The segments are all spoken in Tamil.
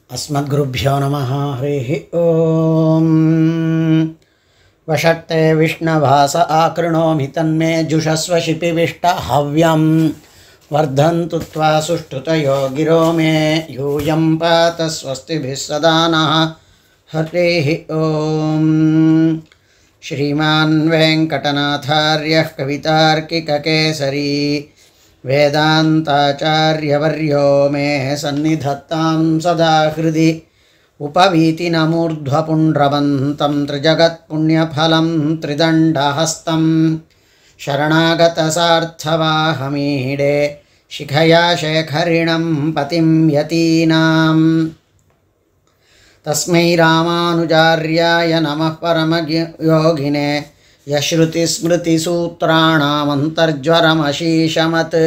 अस्मद्गुरुभ्यो नमः। हरिः ओम्। वषट्ते विष्णवास आकृणोमि तन्मे जुषस्व शिपिविष्टहव्यं वर्धन्तु त्वा सुष्ठुतयो गिरो मे यूयं पात स्वस्तिभिः सदा नः। हरिः ओम्। श्रीमान् वेङ्कटनाथार्यः कवितार्किककेसरी वेदान्ताचार्यवर्यो मे सन्निधत्तां सदा हृदि उपवीतिनमूर्ध्वपुण्ड्रवन्तं त्रिजगत्पुण्यफलं त्रिदण्डहस्तं शरणागतसार्थवाहमीडे शिखया शेखरिणं पतिं यतीनां तस्मै रामानुजार्याय नमः परमयोगिने यश्रुतिस्मृतिसूत्राणामन्तर्ज्वरमशीशमत्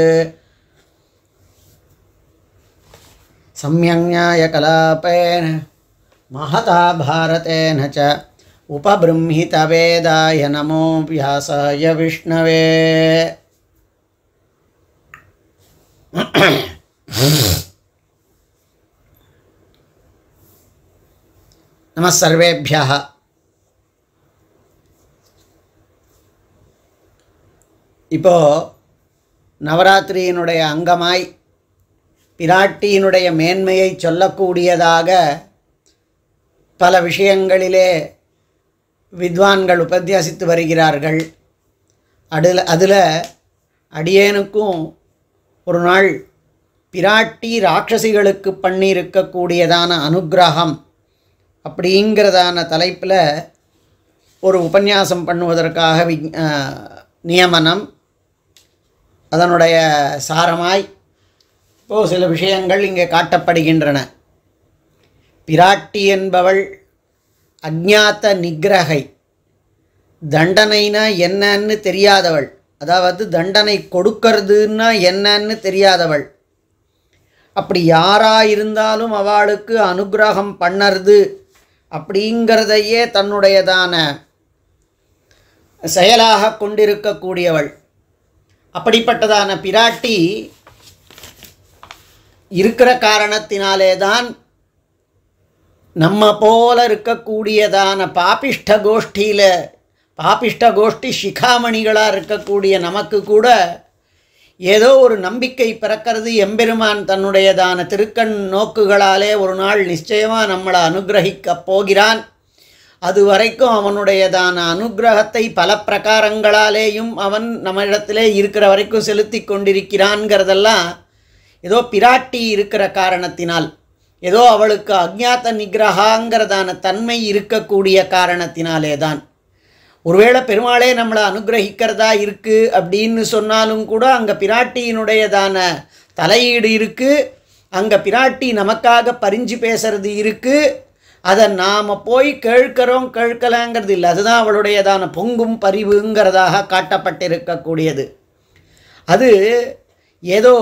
सम्यङ्न्यायकलापेन महता भारतेन च उपबृंहितवेदाय नमो व्यासाय विष्णवे। नमः सर्वेभ्यः। இப்போது நவராத்திரியினுடைய அங்கமாய் பிராட்டியினுடைய மேன்மையை சொல்லக்கூடியதாக பல விஷயங்களிலே வித்வான்கள் உபன்யாசித்து வருகிறார்கள். அதில் அடியேனுக்கும் ஒரு நாள் பிராட்டி ராட்சசிகளுக்கு பண்ணியிருக்கக்கூடியதான அனுக்கிரகம் அப்படிங்கிறதான தலைப்பில் ஒரு உபன்யாசம் பண்ணுவதற்காக நியமனம். அதனுடைய சாரமாய் இப்போது சில விஷயங்கள் இங்கே காட்டப்படுகின்றன. பிராட்டி என்பவள் அஜ்ஞாத நிகிரகை, தண்டனைனா என்னன்னு தெரியாதவள், அதாவது தண்டனை கொடுக்கறதுன்னா என்னன்னு தெரியாதவள். அப்படி யாராயிருந்தாலும் அவளுக்கு அனுக்கிரகம் பண்ணறது அப்படிங்கிறதையே தன்னுடையதான செயலாக கொண்டிருக்கக்கூடியவள். அப்படிப்பட்டதான பிராட்டி இருக்கிற காரணத்தினாலே தான் நம்ம போல இருக்கக்கூடியதான பாபிஷ்ட கோஷ்டி சிகாமணிகளாக இருக்கக்கூடிய நமக்கு கூட ஏதோ ஒரு நம்பிக்கை பிறக்கிறது. எம்பெருமான் தன்னுடையதான திருக்கண் நோக்குகளாலே ஒரு நாள் நிச்சயமாக நம்மளை அனுகிரகிக்கப் போகிறான். அதுவரைக்கும் அவனுடையதான அனுக்கிரகத்தை பல பிரகாரங்களாலேயும் அவன் நம்மிடத்திலே இருக்கிற வரைக்கும் செலுத்தி கொண்டிருக்கிறான்ங்கிறதெல்லாம் ஏதோ பிராட்டி இருக்கிற காரணத்தினால், ஏதோ அவளுக்கு அஜ்ஞாத நிகிரகாங்கிறதான தன்மை இருக்கக்கூடிய காரணத்தினாலே தான். ஒருவேளை பெருமாளே நம்மளை அனுகிரகிக்கிறதா இருக்குது அப்படின்னு சொன்னாலும் கூட அங்கே பிராட்டியினுடையதான தலையீடு இருக்குது. அங்கே பிராட்டி நமக்காக பரிஞ்சு பேசுறது இருக்குது. அதை நாம் போய் கேட்கலாங்கிறது இல்லை. அதுதான் அவளுடையதான பொங்கும் பரிவுங்கிறதாக காட்டப்பட்டிருக்கக்கூடியது. அது ஏதோ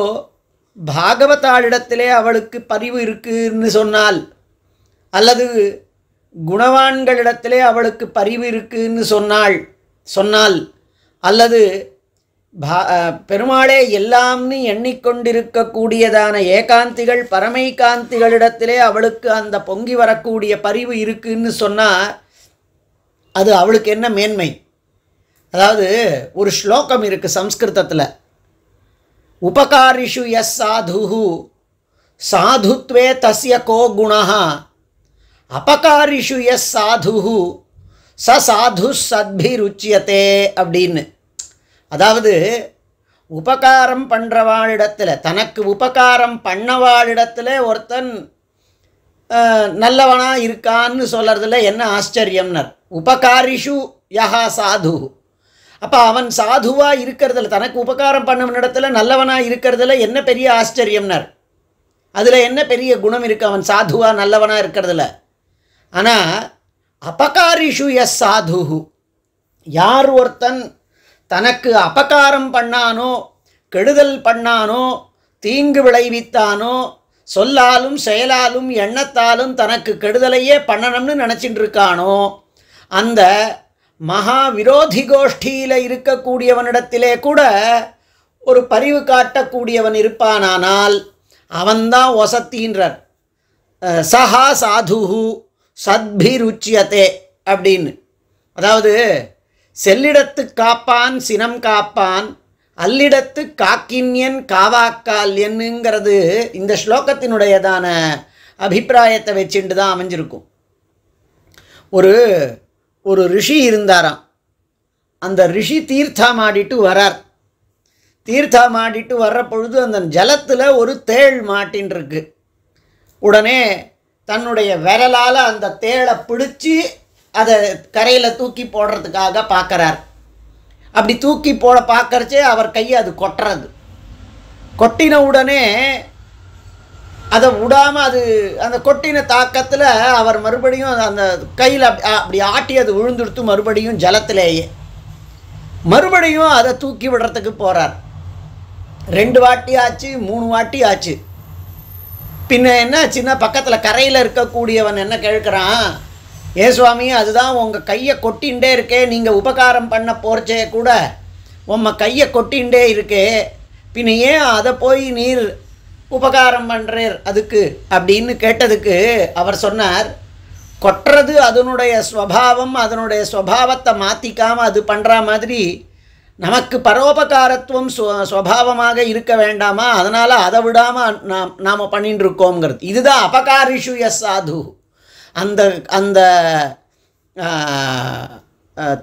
பாகவதாளிடத்திலே அவளுக்கு பரிவு இருக்குன்னு சொன்னால், அல்லது குணவான்களிடத்திலே அவளுக்கு பரிவு இருக்குன்னு சொன்னால் அல்லது பெருமாளே எல்லாம்னு எண்ணிக்கொண்டிருக்கக்கூடியதான ஏகாந்திகள் பரமைகாந்திகளிடத்திலே அவளுக்கு அந்த பொங்கி வரக்கூடிய பரிவு இருக்குன்னு சொன்னால் அது அவளுக்கு என்ன மேன்மை? அதாவது ஒரு ஸ்லோகம் இருக்குது சம்ஸ்கிருதத்தில், உபகாரிஷு யஸ் சாதுஹு சாதுத்வே தஸ்ய கோ குணஹ அபகாரிஷு யஸ் சாதுஹு ச சாது சத்பிருச்சியதே அப்படின்னு. அதாவது உபகாரம் பண்ணுறவாளிடத்தில், தனக்கு உபகாரம் பண்ணவாளிடத்தில் ஒருத்தன் நல்லவனாக இருக்கான்னு சொல்கிறதுல என்ன ஆச்சரியம்னர். உபகாரிஷு யஹா சாது, அப்போ அவன் சாதுவாக இருக்கிறதுல, தனக்கு உபகாரம் பண்ணவனிடத்தில் நல்லவனாக இருக்கிறதுல என்ன பெரிய ஆச்சரியம்னர்? அதில் என்ன பெரிய குணம் இருக்குது அவன் சாதுவாக நல்லவனாக இருக்கிறதுல? ஆனால் அபகாரிஷு யஸ் சாது, யார் ஒருத்தன் தனக்கு அபகாரம் பண்ணானோ, கெடுதல் பண்ணானோ, தீங்கு விளைவித்தானோ, சொல்லாலும் செயலாலும் எண்ணத்தாலும் தனக்கு கெடுதலையே பண்ணணும்னு நினச்சிட்டு இருக்கானோ, அந்த மகா விரோதி கோஷ்டியில் இருக்கக்கூடியவனிடத்திலே கூட ஒரு பரிவு காட்டக்கூடியவன் இருப்பானானால் அவன்தான் ஒசத்தின்றார். சஹா சாதுஹு சத்பிருச்சியதே அப்படின்னு. அதாவது செல்லிடத்து காப்பான் சினம் காப்பான், அல்லிடத்து காக்கின்யன் காவாக்கால்யன்னுங்கிறது இந்த ஸ்லோகத்தினுடையதான அபிப்பிராயத்தை வச்சுட்டு தான் அமைஞ்சிருக்கும். ஒரு ரிஷி இருந்தாராம். அந்த ரிஷி தீர்த்தம் ஆடிட்டு வரார். தீர்த்தம் ஆடிட்டு வர்ற பொழுது அந்த ஜலத்தில் ஒரு தேள் மாட்டின் இருக்கு. உடனே தன்னுடைய விரலால் அந்த தேளை பிடிச்சி அதை கரையில் தூக்கி போடுறதுக்காக பார்க்குறார். அப்படி தூக்கி போட பார்க்கறச்சே அவர் கையை அது கொட்டுறது. கொட்டின உடனே அதை விடாமல் அது அந்த கொட்டின தாக்கத்தில் அவர் மறுபடியும் அந்த கையில் அப்படி ஆட்டி அது விழுந்துடுத்து மறுபடியும் ஜலத்திலேயே மறுபடியும் அதை தூக்கி விடுறதுக்கு போகிறார். 2 வாட்டி ஆச்சு, 3 வாட்டி ஆச்சு. பின்ன என்ன சின்ன பக்கத்தில் கரையில் இருக்கக்கூடியவன் என்ன கேட்குறான், ஏ சுவாமி அதுதான் உங்கள் கையை கொட்டின்ண்டே இருக்கே, நீங்கள் உபகாரம் பண்ண போகிறச்சே கூட உங்கள் கையை கொட்டின்ண்டே இருக்கே, பின்ன ஏன் அதை போய் நீர் உபகாரம் பண்ணுறீர் அதுக்கு அப்படின்னு கேட்டதுக்கு அவர் சொன்னார், கொட்டுறது அதனுடைய ஸ்வபாவம், அதனுடைய ஸ்வபாவத்தை மாற்றிக்காமல் அது பண்ணுற மாதிரி நமக்கு பரோபகாரத்துவம் ஸ்வபாவமாக இருக்க வேண்டாமா, அதனால் அதை விடாமல் நாம் பண்ணிட்டு இருக்கோங்கிறது. இதுதான் அபகாரிஷு எஸ் சாது. அந்த அந்த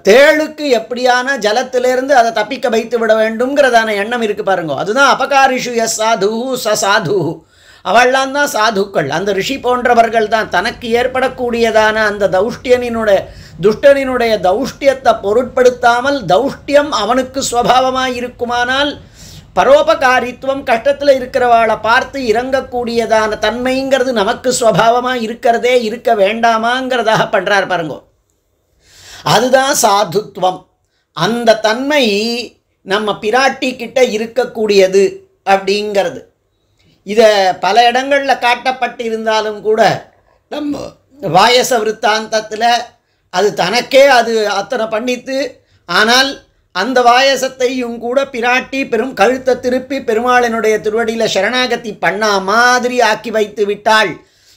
தேளுக்கு எப்படியான ஜலத்திலேருந்து அதை தப்பிக்க வைத்து விட வேண்டும்ங்கிறதான எண்ணம் இருக்குது பாருங்க. அதுதான் அபகாரிஷு எஸ் சாது ச சாது. அவள்லாம் தான் சாதுக்கள். அந்த ரிஷி போன்றவர்கள் தான் தனக்கு ஏற்படக்கூடியதான அந்த துஷ்டனினுடைய தௌஷ்டியத்தை பொருட்படுத்தாமல், தௌஷ்டியம் அவனுக்கு ஸ்வபாவமாக இருக்குமானால் பரோபகாரித்துவம் கஷ்டத்தில் இருக்கிறவாளை பார்த்து இறங்கக்கூடியதான தன்மைங்கிறது நமக்கு ஸ்வபாவமாக இருக்கிறதே, இருக்க வேண்டாமாங்கிறதாக பண்ணுறார் பாருங்கோ. அதுதான் சாதுத்வம். அந்த தன்மை நம்ம பிராட்டி கிட்ட இருக்கக்கூடியது அப்படிங்கிறது. இதை பல இடங்களில் காட்டப்பட்டிருந்தாலும் கூட நம்ம வாயச விருத்தாந்தத்தில் அது தனக்கே அது அத்தனை பண்ணித்து, ஆனால் அந்த வாயசத்தையும் கூட பிராட்டி கழுத்தை திருப்பி பெருமாளினுடைய திருவடியில் சரணாகதி பண்ணா மாதிரி ஆக்கி வைத்து விட்டாள்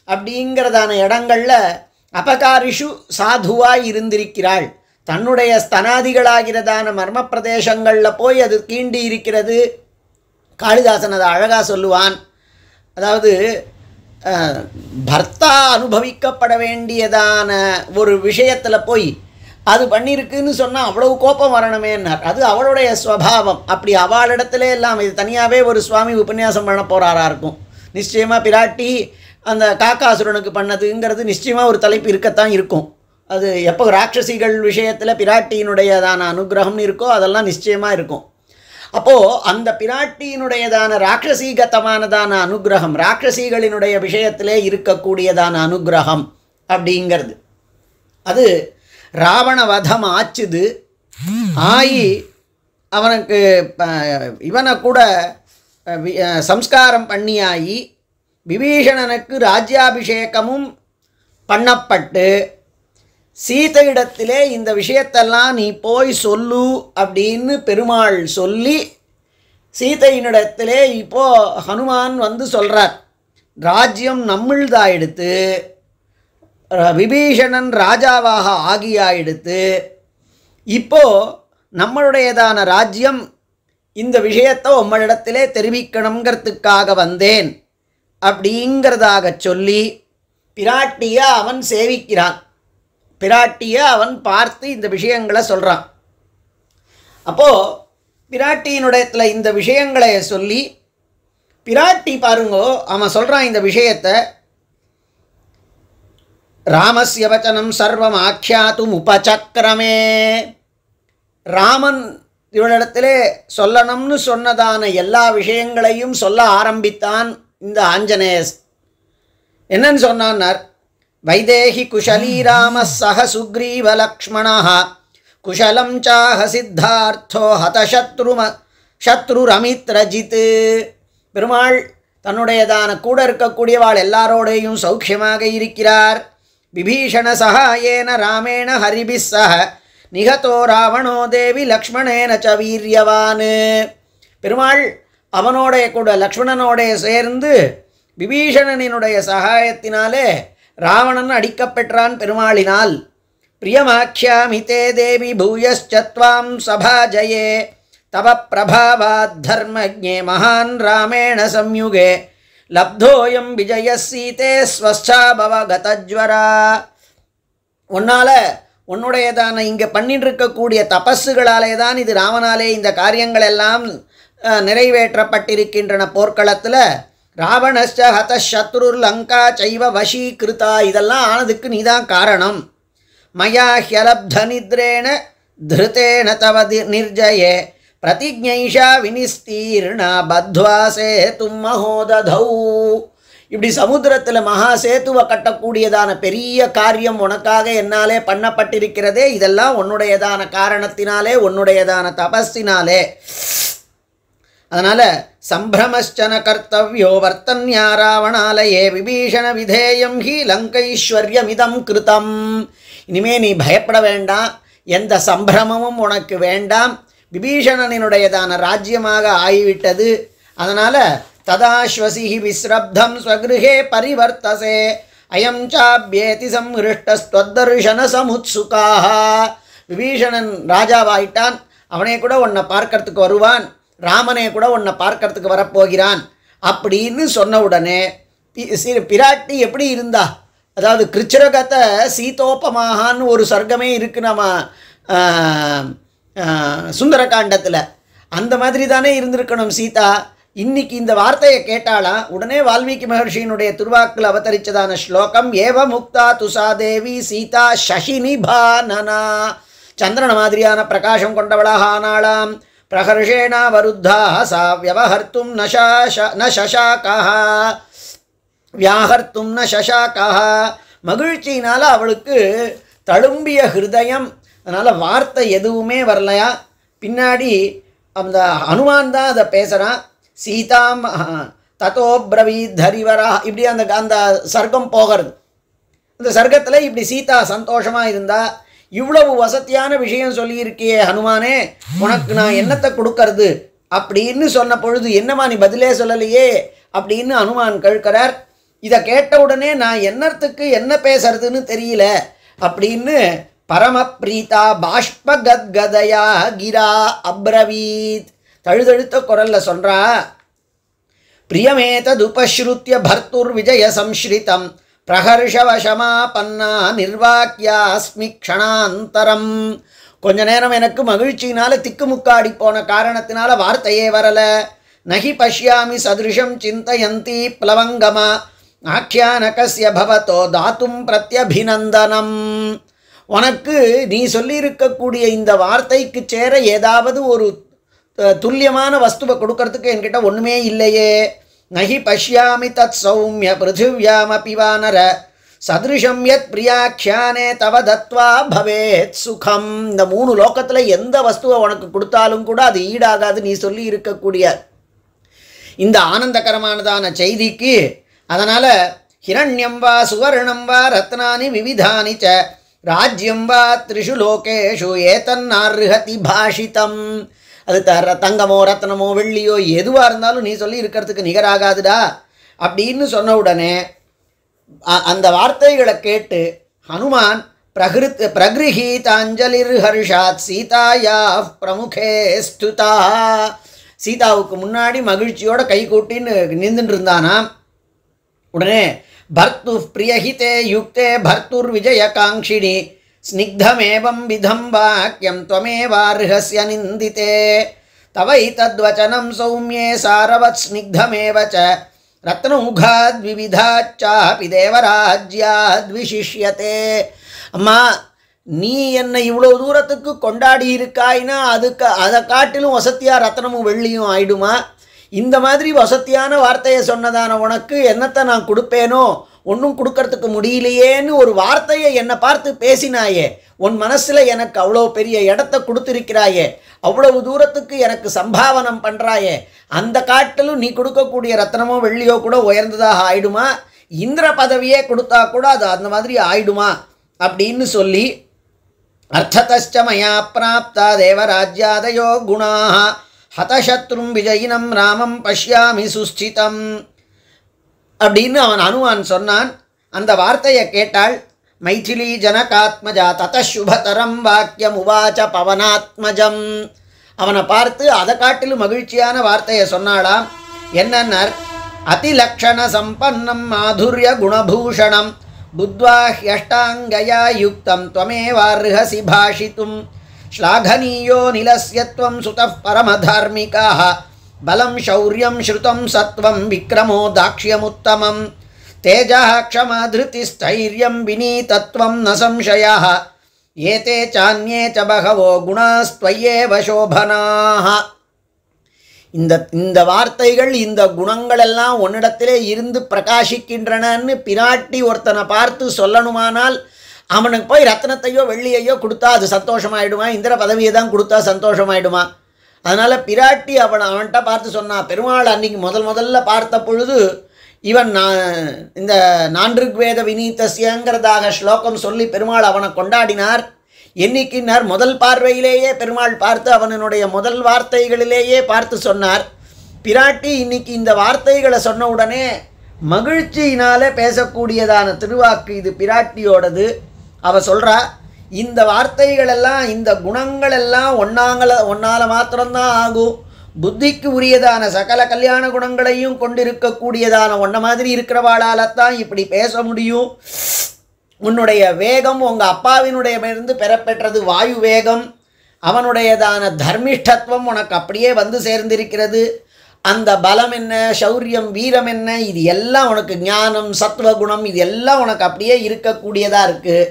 அப்படிங்கிறதான இடங்களில் அபகாரிஷு சாதுவாய் இருந்திருக்கிறாள். தன்னுடைய ஸ்தனாதிகளாகிறதான மர்ம பிரதேசங்களில் போய் அது கீண்டி இருக்கிறது. காளிதாசன் அதை அழகாக சொல்லுவான். அதாவது பர்த்தா அனுபவிக்கப்பட வேண்டியதான ஒரு விஷயத்தில் போய் அது பண்ணியிருக்குன்னு சொன்னால் அவ்வளவு கோபம் வரணுமேன்னார். அது அவளுடைய ஸ்வபாவம். அப்படி அவளிடத்துல எல்லாம் இது தனியாகவே ஒரு சுவாமி உபன்யாசம் பண்ண போகிறாரா இருக்கும். நிச்சயமாக பிராட்டி அந்த காக்காசுரனுக்கு பண்ணதுங்கிறது நிச்சயமாக ஒரு தலைப்பு இருக்கத்தான் இருக்கும். அது எப்போ ராட்சசிகள் விஷயத்தில் பிராட்டியினுடையதான அனுகிரகம்னு இருக்கோ அதெல்லாம் நிச்சயமாக இருக்கும். அப்போது அந்த பிராட்டியினுடையதான ராட்சசீகத்தமானதான அனுகிரகம், ராட்சசிகளினுடைய விஷயத்திலே இருக்கக்கூடியதான அனுகிரகம் அப்படிங்கிறது அது ராவண வதம் ஆச்சுது. ஆகி அவனுக்கு இவனை கூட சம்ஸ்காரம் பண்ணியாகி விபீஷணனுக்கு ராஜ்யாபிஷேகமும் பண்ணப்பட்டு சீதையிடத்திலே இந்த விஷயத்தெல்லாம் நீ போய் சொல்லு அப்படின்னு பெருமாள் சொல்லி சீதையினிடத்திலே இப்போது ஹனுமான் வந்து சொல்கிறார், ராஜ்யம் நம்மள்தாயிடுத்து, விபீஷணன் ராஜாவாக ஆகியாயிடுத்து, இப்போது நம்மளுடையதான ராஜ்யம் இந்த விஷயத்தை உம்மிடத்திலே தெரிவிக்கணுங்கிறதுக்காக வந்தேன் அப்படிங்கிறதாக சொல்லி பிராட்டியை அவன் சேவிக்கிறான். பிராட்டியை அவன் பார்த்து இந்த விஷயங்களை சொல்கிறான். அப்போது பிராட்டியினுடையத்தில் இந்த விஷயங்களை சொல்லி பிராட்டி பாருங்கோ அவன் சொல்கிறான் இந்த விஷயத்தை, ராமஸ்ய வச்சனம் சர்வம் ஆக்கியாத்தும் உபசக்கரமே. ராமன் இவளிடத்திலே சொல்லணும்னு சொன்னதான எல்லா விஷயங்களையும் சொல்ல ஆரம்பித்தான் இந்த ஆஞ்சநேயர். என்னன்னு சொன்னார், வைதேகி குஷலீ ராம சக சுக்ரீவ லக்ஷ்மணः குஷலம் சாஹ சித்தார்த்தோ ஹத சத்ருரமித்ரஜித். பெருமாள் தன்னுடையதான கூட இருக்கக்கூடியவாள் எல்லாரோடையும் சௌக்கியமாக இருக்கிறார். விபீஷண சகாயேன ராமேண ஹரிபிஸ் சஹ நிகதோ ராவணோ தேவி லக்ஷ்மணேன ச வீரியவான். பெருமாள் அவனோடைய கூட லக்ஷ்மணனோடைய சேர்ந்து விபீஷணனினுடைய சகாயத்தினாலே ராவணன் அடிக்கப்பெற்றான் பெருமாளினால். பிரியமாக்ஷ்யாமி தே தேவி பூயஸ்சத்வாம் சபாஜயே தவ பிரபாவாத் தர்மஜ்ஞே மகான் ராமேண சம்யுகே லப்தோயம் விஜய சீதே ஸ்வஸ்சா பவ கதஜ்வரா. உன்னுடையதான இங்கே பண்ணிட்டு இருக்கக்கூடிய தபஸுகளாலே தான் இது ராமனாலே இந்த காரியங்கள் எல்லாம் நிறைவேற்றப்பட்டிருக்கின்றன. போர்க்களத்தில் ராவணஸ்ச ஹத சத்ருர் லங்கா சைவ வசீகிருதா, இதெல்லாம் ஆனதுக்கு நீதான் காரணம். மயா ஹ்யலப்த நித்ரேண திருதேன தவ நிர்ஜயே பிரதிஜ்ஞைஷா வினிஸ்தீர்ணா பத்வாசே தும் மகோததௌ. இப்படி சமுத்திரத்தில் மகா சேத்துவை கட்டக்கூடியதான பெரிய காரியம் உனக்காக என்னாலே பண்ணப்பட்டிருக்கிறதே, இதெல்லாம் உன்னுடையதான காரணத்தினாலே, உன்னுடையதான தபஸினாலே. அதனால் சம்பிரமச்சன கர்த்தவ்யோ வர்த்தன்யா ராவணாலயே விபீஷண விதேயம் ஹி லங்கைஸ்வர்யமிதம் கிருதம். இனிமே நீ பயப்பட வேண்டாம், எந்த சம்பிரமமும் உனக்கு வேண்டாம். விபீஷணனினுடையதான ராஜ்யமாக ஆகிவிட்டது. அதனால் ததாஸ்வசிஹி விஸ்ரப்தம் ஸ்வகிருஹே பரிவர்த்தசே அயம் சாப்யேதி சம்ஹிருஷ்டஸ்த்வத்தர்ஷன சமுத்சுகாஹ. விபீஷணன் ராஜாவாயிட்டான், அவனே கூட உன்னை பார்க்கறதுக்கு வருவான், ராமனே கூட உன்னை பார்க்கறதுக்கு வரப்போகிறான் அப்படின்னு சொன்ன உடனே பிராட்டி எப்படி இருந்தா, அதாவது கிருச்சிரகத சீதோபமாகான்னு ஒரு சர்க்கமே இருக்குது நம்ம சுந்தரகாண்டத்தில். அந்த மாதிரி தானே இருந்திருக்கணும் சீதா. இன்னைக்கு இந்த வார்த்தையை கேட்டாலாம். உடனே வால்மீகி மகர்ஷியினுடைய திருவாக்கில் அவதரித்ததான ஸ்லோகம் ஏவ முக்தா துசாதேவி சீதா சசினிபானனா. சந்திரன மாதிரியான பிரகாசம் கொண்டவளாக ஆனாளாம். பிரகர்ஷேணா வருத்தா சா வியவஹர்த்தும் ந சசாகஹ வியாஹர்த்தும் ந சசாகஹ. மகிழ்ச்சியினால் அவளுக்கு தழும்பிய ஹிருதயம். அதனால் வார்த்தை எதுவுமே வரலையா. பின்னாடி அந்த ஹனுமான் தான் அதை பேசுகிறான். சீதாம் ததோ பிரவீத் தரிவரா, இப்படி அந்த அந்த சர்க்கம் போகிறது. அந்த சர்க்கத்தில் இப்படி சீதா சந்தோஷமாக இருந்தா. இவ்வளவு வசதியான விஷயம் சொல்லியிருக்கியே ஹனுமானே, உனக்கு நான் என்னத்தை கொடுக்கறது அப்படின்னு சொன்ன பொழுது என்னம்மா நீ பதிலே சொல்லலையே அப்படின்னு ஹனுமான் கேட்கிறார். இதை கேட்ட உடனே நான் என்னத்துக்கு என்ன பேசுறதுன்னு தெரியல அப்படின்னு பரமப்ரீதா பாஷ்பகத்கதயா கிரா அப்ரவீத் தழுதழுத்த குரல்ல சொல்றா. பிரியமேததுபஸ்ருத்ய பர்த்துர் விஜய சம்ஸ்ரிதம் பிரஹர்ஷவசமாபன்னா நிர்வாக்கியாஸ்மி க்ஷணாந்தரம். கொஞ்ச நேரம் எனக்கு மகிழ்ச்சியினால திக்குமுக்காடி போன காரணத்தினால வார்த்தையே வரல. நகி பஷ்யாமி சதிருஷம் சிந்தயந்தி ப்ளவங்கமா ஆக்கியானகஸ்ய பவதோ தாத்தும் பிரத்யபிநந்தனம். உனக்கு நீ சொல்லியிருக்கக்கூடிய இந்த வார்த்தைக்கு சேர ஏதாவது ஒரு துல்லியமான வஸ்துவை கொடுக்கறதுக்கு என்கிட்ட ஒன்றுமே இல்லையே. நகி பஷ்யாமி தத் சௌமிய பிருத்திவ்யாமபி வானர சதிருஷம் யத் பிரியாக்கியானே தவ தத்வா பவேத் சுகம். இந்த 3 லோகத்தில் எந்த வஸ்துவை உனக்கு கொடுத்தாலும் கூட அது ஈடாகாது நீ சொல்லி இருக்கக்கூடிய இந்த ஆனந்தகரமானதான செய்திக்கு. அதனால் ஹிரண்யம் வா சுவர்ணம் வா ரத்னானி விவிதானி ச ராஜ்யம் வா த்ரிஷு லோகேஷு ஏதன்னார்ஹதி பாஷிதம். அது தங்கமோ ரத்னமோ வெள்ளியோ எதுவாக இருந்தாலும் நீ சொல்லி இருக்கிறதுக்கு நிகராகாதுடா அப்படின்னு சொன்ன உடனே அந்த வார்த்தைகளை கேட்டு ஹனுமான் பிரகிருஹீதாஞ்சலிர் ஹர்ஷாத் சீதாயா பிரமுகே ஸ்துதா. சீதாவுக்கு முன்னாடி மகிழ்ச்சியோட கை கூட்டின்னு நின்றுட்டு இருந்தானாம். உடனே பர்த்து பிரியஹிதே யுக்தே பர்த்துர் விஜயகாங்ஷினி ஸ்னிக்தமேவம் விதம் வாக்கியம் த்வமேவார்ஹஸ்ய நிந்திதே தவை தத்வச்சனம் சௌமியே சாரவத் ஸ்னிக்தமேவ ச ரத்னமுகாத் விவிதாச்சாபி தேவராஜ்யாத் விசிஷ்யதே. அம்மா, நீ என்னை இவ்வளோ தூரத்துக்கு கொண்டாடி இருக்காய்னா அதை காட்டிலும் வசதியாக ரத்னமும் வெள்ளியும் ஆயிடுமா? இந்த மாதிரி வசதியான வார்த்தையை சொன்னதான உனக்கு என்னத்தை நான் கொடுப்பேனோ, ஒன்றும் கொடுக்கறதுக்கு முடியலையேன்னு ஒரு வார்த்தையை என்னை பார்த்து பேசினாயே. உன் மனசில் எனக்கு அவ்வளோ பெரிய இடத்த கொடுத்துருக்கிறாயே, அவ்வளவு தூரத்துக்கு எனக்கு சம்பாவனம் பண்ணுறாயே, அந்த காட்டிலும் நீ கொடுக்கக்கூடிய ரத்னமோ வெள்ளியோ கூட உயர்ந்ததாக ஆயிடுமா? இந்திர பதவியே கொடுத்தா கூட அது அந்த மாதிரி ஆயிடுமா அப்படின்னு சொல்லி அர்த்ததச்ச மயா பிராப்தா தேவராஜ்யாதயோ குணாஹ ஹதசத்ரும் விஜயினம் ராமம் பஷ்யாமி சுஸ்திதம். அப்படின்னு அவன் அனுமான் சொன்னான். அந்த வார்த்தையை கேட்டாள் மைதிலி ஜனகாத்மஜா ததசுபதரம் வாக்கியம் உவாச்ச பவனாத்மஜம். அவனை பார்த்து அதை காட்டிலும் மகிழ்ச்சியான வார்த்தையை சொன்னாளாம். என்னன்னர், அதிலக்ஷண சம்பன்னம் மாதுரிய குணபூஷணம் புத்வா ஹ்யஷ்டாங்கயா யுக்தம் த்வமேவார்ஹசி பாஷித்தும் ஸ்லாಘனீயோ நிலஸ்யத்வம் சுதः பரமதார்மிகாः பலம் சௌர்யம் ஸ்ருதம் சத்வம் விக்ரமோ தாக்ஷ்யமுத்தமம் தேஜः க்ஷமா திருதிஸ்தைர்யம் வினீதத்வம் ந சம்சயः ஏதே சான்யே ச பகவோ குணாஸ்த்வயேவ சோபனாः. இந்த வார்த்தைகள், இந்த குணங்களெல்லாம் உன்னிடத்திலே இருந்து பிரகாசிக்கின்றனன்னு பிராட்டி ஒருத்தனை பார்த்து சொல்லணுமானால் அவனுக்கு போய் ரத்னத்தையோ வெள்ளியையோ கொடுத்தா அது சந்தோஷமாயிடுமா? இந்திர பதவியை தான் கொடுத்தா சந்தோஷமாயிடுமா? அதனால் பிராட்டி அவன்கிட்ட பார்த்து சொன்னா. பெருமாள் அன்றைக்கி முதல்ல பார்த்த பொழுது இவன் இந்த நான்ருக்வேத வினீதஸ்யங்கிறதாக ஸ்லோகம் சொல்லி பெருமாள் அவனை கொண்டாடினார். என்னைக்குன்னார், முதல் பார்வையிலேயே பெருமாள் பார்த்து அவனுடைய முதல் வார்த்தைகளிலேயே பார்த்து சொன்னார். பிராட்டி இன்னைக்கு இந்த வார்த்தைகளை சொன்ன உடனே மகிழ்ச்சியினால் பேசக்கூடியதான திருவாக்கு இது பிராட்டியோடது. அவள் சொல்கிறா, இந்த வார்த்தைகளெல்லாம், இந்த குணங்களெல்லாம் ஒன்னால் மாத்திரம்தான் ஆகும். புத்திக்கு உரியதான சகல கல்யாண குணங்களையும் கொண்டிருக்கக்கூடியதான ஒன்றை மாதிரி இருக்கிறவாளால்தான் இப்படி பேச முடியும். உன்னுடைய வேகம் உங்கள் அப்பாவினுடையிலிருந்து பெறப்பெற்றது வாயு வேகம். அவனுடையதான தர்மிஷ்டத்துவம் உனக்கு அப்படியே வந்து சேர்ந்திருக்கிறது. அந்த பலம் என்ன, சௌரியம், வீரம் என்ன, இது எல்லாம் உனக்கு ஞானம், சத்வகுணம், இது எல்லாம் உனக்கு அப்படியே இருக்கக்கூடியதாக இருக்குது.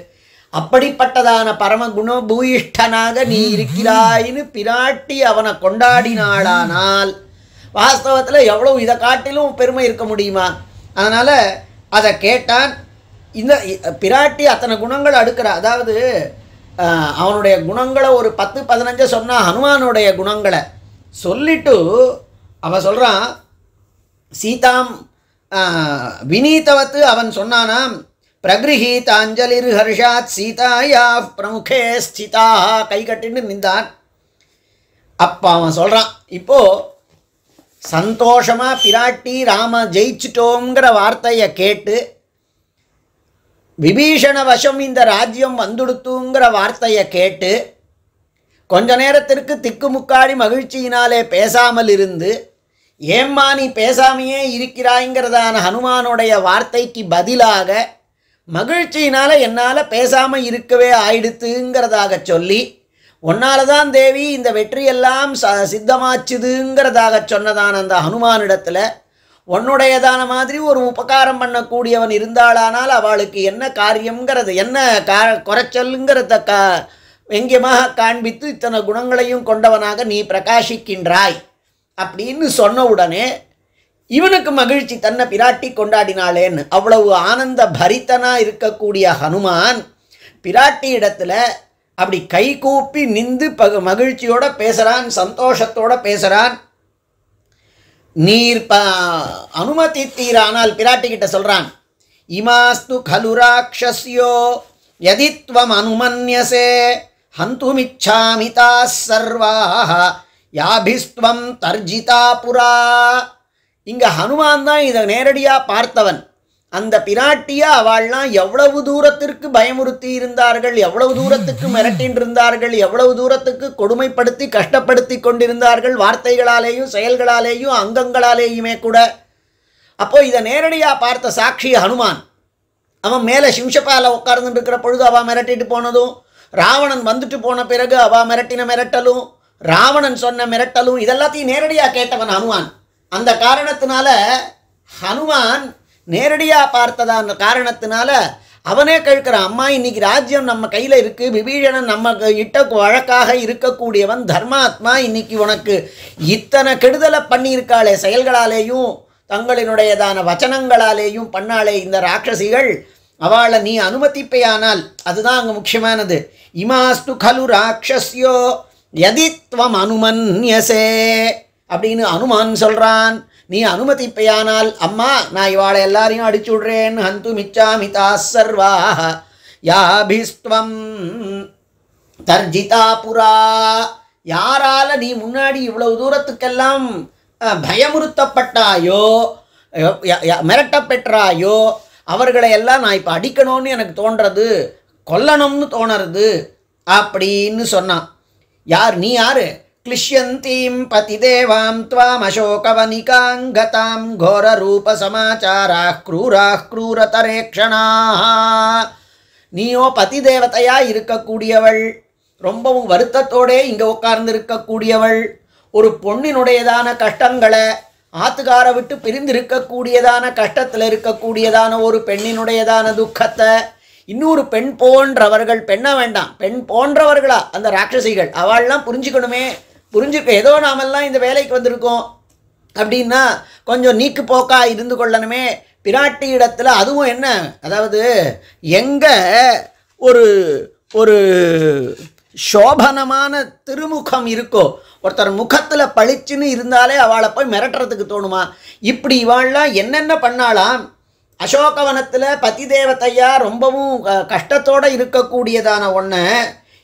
அப்படிப்பட்டதான பரமகுண பூயிஷ்டனாக நீ இருக்கிறாயின்னு பிராட்டி அவனை கொண்டாடினாளானால் வாஸ்தவத்தில் எவ்வளவு இதை காட்டிலும் பெருமை இருக்க முடியுமா? அதனால் அதை கேட்டான். இந்த பிராட்டி அத்தனை குணங்களை அடுக்கிறா. அதாவது அவனுடைய குணங்களை ஒரு 10-15 சொன்னால் ஹனுமானுடைய குணங்களை சொல்லிட்டு அவன் சொல்கிறான். சீதாம் வினீதவத்து அவன் சொன்னானாம், பிரகிருஹீதாஞ்சலிர் ஹர்ஷாத் சீதாயா பிரமுகே ஸ்திதா. கை கட்டின்னு நின்றான். அப்போ அவன் சொல்கிறான், இப்போது சந்தோஷமாக பிராட்டி ராம ஜெயிச்சிட்டோங்கிற வார்த்தையை கேட்டு விபீஷண வசம் இந்த ராஜ்யம் வந்துடுத்துங்கிற வார்த்தையை கேட்டு கொஞ்ச நேரத்திற்கு திக்குமுக்காடி மகிழ்ச்சியினாலே பேசாமல் இருந்து, ஏம்மா நீ பேசாமையே இருக்கிறாய்ங்கிறதான ஹனுமானுடைய வார்த்தைக்கு பதிலாக மகிழ்ச்சியினால் என்னால் பேசாமல் இருக்கவே ஆயிடுத்துங்கிறதாக சொல்லி, உன்னால தான் தேவி இந்த வெற்றியெல்லாம் சித்தமாச்சுதுங்கிறதாக சொன்னதான அந்த ஹனுமானிடத்தில் உன்னுடையதான மாதிரி ஒரு உபகாரம் பண்ணக்கூடியவன் இருந்தாளானால் அவளுக்கு என்ன காரியங்கிறது, என்ன குறைச்சலுங்கிறத வெங்கியமாக காண்பித்து இத்தனை குணங்களையும் கொண்டவனாக நீ பிரகாசிக்கின்றாய் அப்படின்னு சொன்ன உடனே இவனுக்கு மகிழ்ச்சி, தன்னை பிராட்டி கொண்டாடினாளேன்னு. அவ்வளவு ஆனந்த பரித்தனாக இருக்கக்கூடிய ஹனுமான் பிராட்டி இடத்துல அப்படி கை கூப்பி நின்று மகிழ்ச்சியோடு பேசுகிறான், சந்தோஷத்தோடு பேசுகிறான். நீர் அனுமதித்தீரானால் பிராட்டிக்கிட்ட சொல்கிறான், இமாஸ்து கலு ராக்ஷஸ்யோ யதித்வம் அனுமன்யசே ஹந்துமிச்சாமிதா சர்வாஹ யாபிஸ்துவம் தர்ஜிதா புரா. இங்கே ஹனுமான் தான் இதை நேரடியாக பார்த்தவன். அந்த பிராட்டியை அவள்லாம் எவ்வளவு தூரத்திற்கு பயமுறுத்தி இருந்தார்கள், எவ்வளவு தூரத்துக்கு மிரட்டின்றிருந்தார்கள், எவ்வளவு தூரத்துக்கு கொடுமைப்படுத்தி கஷ்டப்படுத்தி கொண்டிருந்தார்கள், வார்த்தைகளாலேயும் செயல்களாலேயும் அங்கங்களாலேயுமே கூட. அப்போ இதை நேரடியாக பார்த்த சாட்சி ஹனுமான். அவன் மேலே சிம்ஷப்பால உட்கார்ந்துட்டு இருக்கிற பொழுது அவள் மிரட்டிட்டு போனதும், ராவணன் வந்துட்டு போன பிறகு அவள் மிரட்டின மிரட்டலும், ராவணன் சொன்ன மிரட்டலும், இதெல்லாத்தையும் நேரடியாக கேட்டவன் ஹனுமான். அந்த காரணத்தினால ஹனுமான் நேரடியாக பார்த்ததான காரணத்தினால அவனே கேட்குறான், அம்மா இன்னைக்கு ராஜ்யம் நம்ம கையில் இருக்குது, விபீஷணன் நம்ம இட்ட வழக்காக இருக்கக்கூடியவன், தர்மாத்மா, இன்னைக்கு உனக்கு இத்தனை கெடுதலை பண்ணியிருக்காளே, செயல்களாலேயும் தங்களினுடையதான வச்சனங்களாலேயும் பண்ணாலே இந்த ராட்சசிகள், அவளை நீ அனுமதிப்பையானால், அதுதான் அங்கே முக்கியமானது. இமாஸ்து கலு ராட்சஸ்யோ யதித்வம் அனுமன்யசே அப்படின்னு அனுமான் சொல்கிறான். நீ அனுமதிப்பையானால் அம்மா நான் இவாளை எல்லாரையும் அடிச்சு விட்றேன். ஹந்து மிச்சாமிதா சர்வாஹ யாபிஸ்துவம் தர்ஜிதா புரா. யாரால் நீ முன்னாடி இவ்வளவு தூரத்துக்கெல்லாம் பயமுறுத்தப்பட்டாயோ மிரட்ட பெற்றாயோ அவர்களை எல்லாம் நான் இப்போ அடிக்கணும்னு எனக்கு தோன்றது, கொல்லணும்னு தோணுறது அப்படின்னு சொன்னான். யார் நீ யாரு? கிளிஷ்யந்தீம் பதிதேவாம் த்வாம் அசோகவனிகாங்கதாம் கோர ரூப சமாச்சாராः க்ரூராः க்ரூரதரேக்ஷணாः. நீயோ பதிதேவதையா இருக்கக்கூடியவள், ரொம்பவும் வருத்தத்தோடே இங்கே உட்கார்ந்து இருக்கக்கூடியவள், ஒரு பொண்ணினுடையதான கஷ்டங்களை, ஆத்துக்காரை விட்டு பிரிந்திருக்கக்கூடியதான கஷ்டத்தில் இருக்கக்கூடியதான ஒரு பெண்ணினுடையதான துக்கத்தை இன்னொரு பெண் போன்றவர்கள், பெண்ணா வேண்டாம், பெண் போன்றவர்களா அந்த ராட்சசிகள், அவள்லாம் புரிஞ்சுக்கணுமே, புரிஞ்சுக்க ஏதோ நாமெல்லாம் இந்த வேலைக்கு வந்திருக்கோம் அப்படின்னா கொஞ்சம் நீக்கு போக்கா இருந்து கொள்ளணுமே. பிராட்டி இடத்துல அதுவும் என்ன, அதாவது எங்கே ஒரு ஒரு சோபனமான திருமுகம் இருக்கோ, ஒருத்தர் முகத்தில் பளிச்சுன்னு இருந்தாலே அவளை போய் மிரட்டுறதுக்கு தோணுமா? இப்படி இவாள்லாம் என்னென்ன பண்ணாலாம். அசோகவனத்தில் பதிதேவதையா ரொம்பவும் கஷ்டத்தோடு இருக்கக்கூடியதான ஒன்று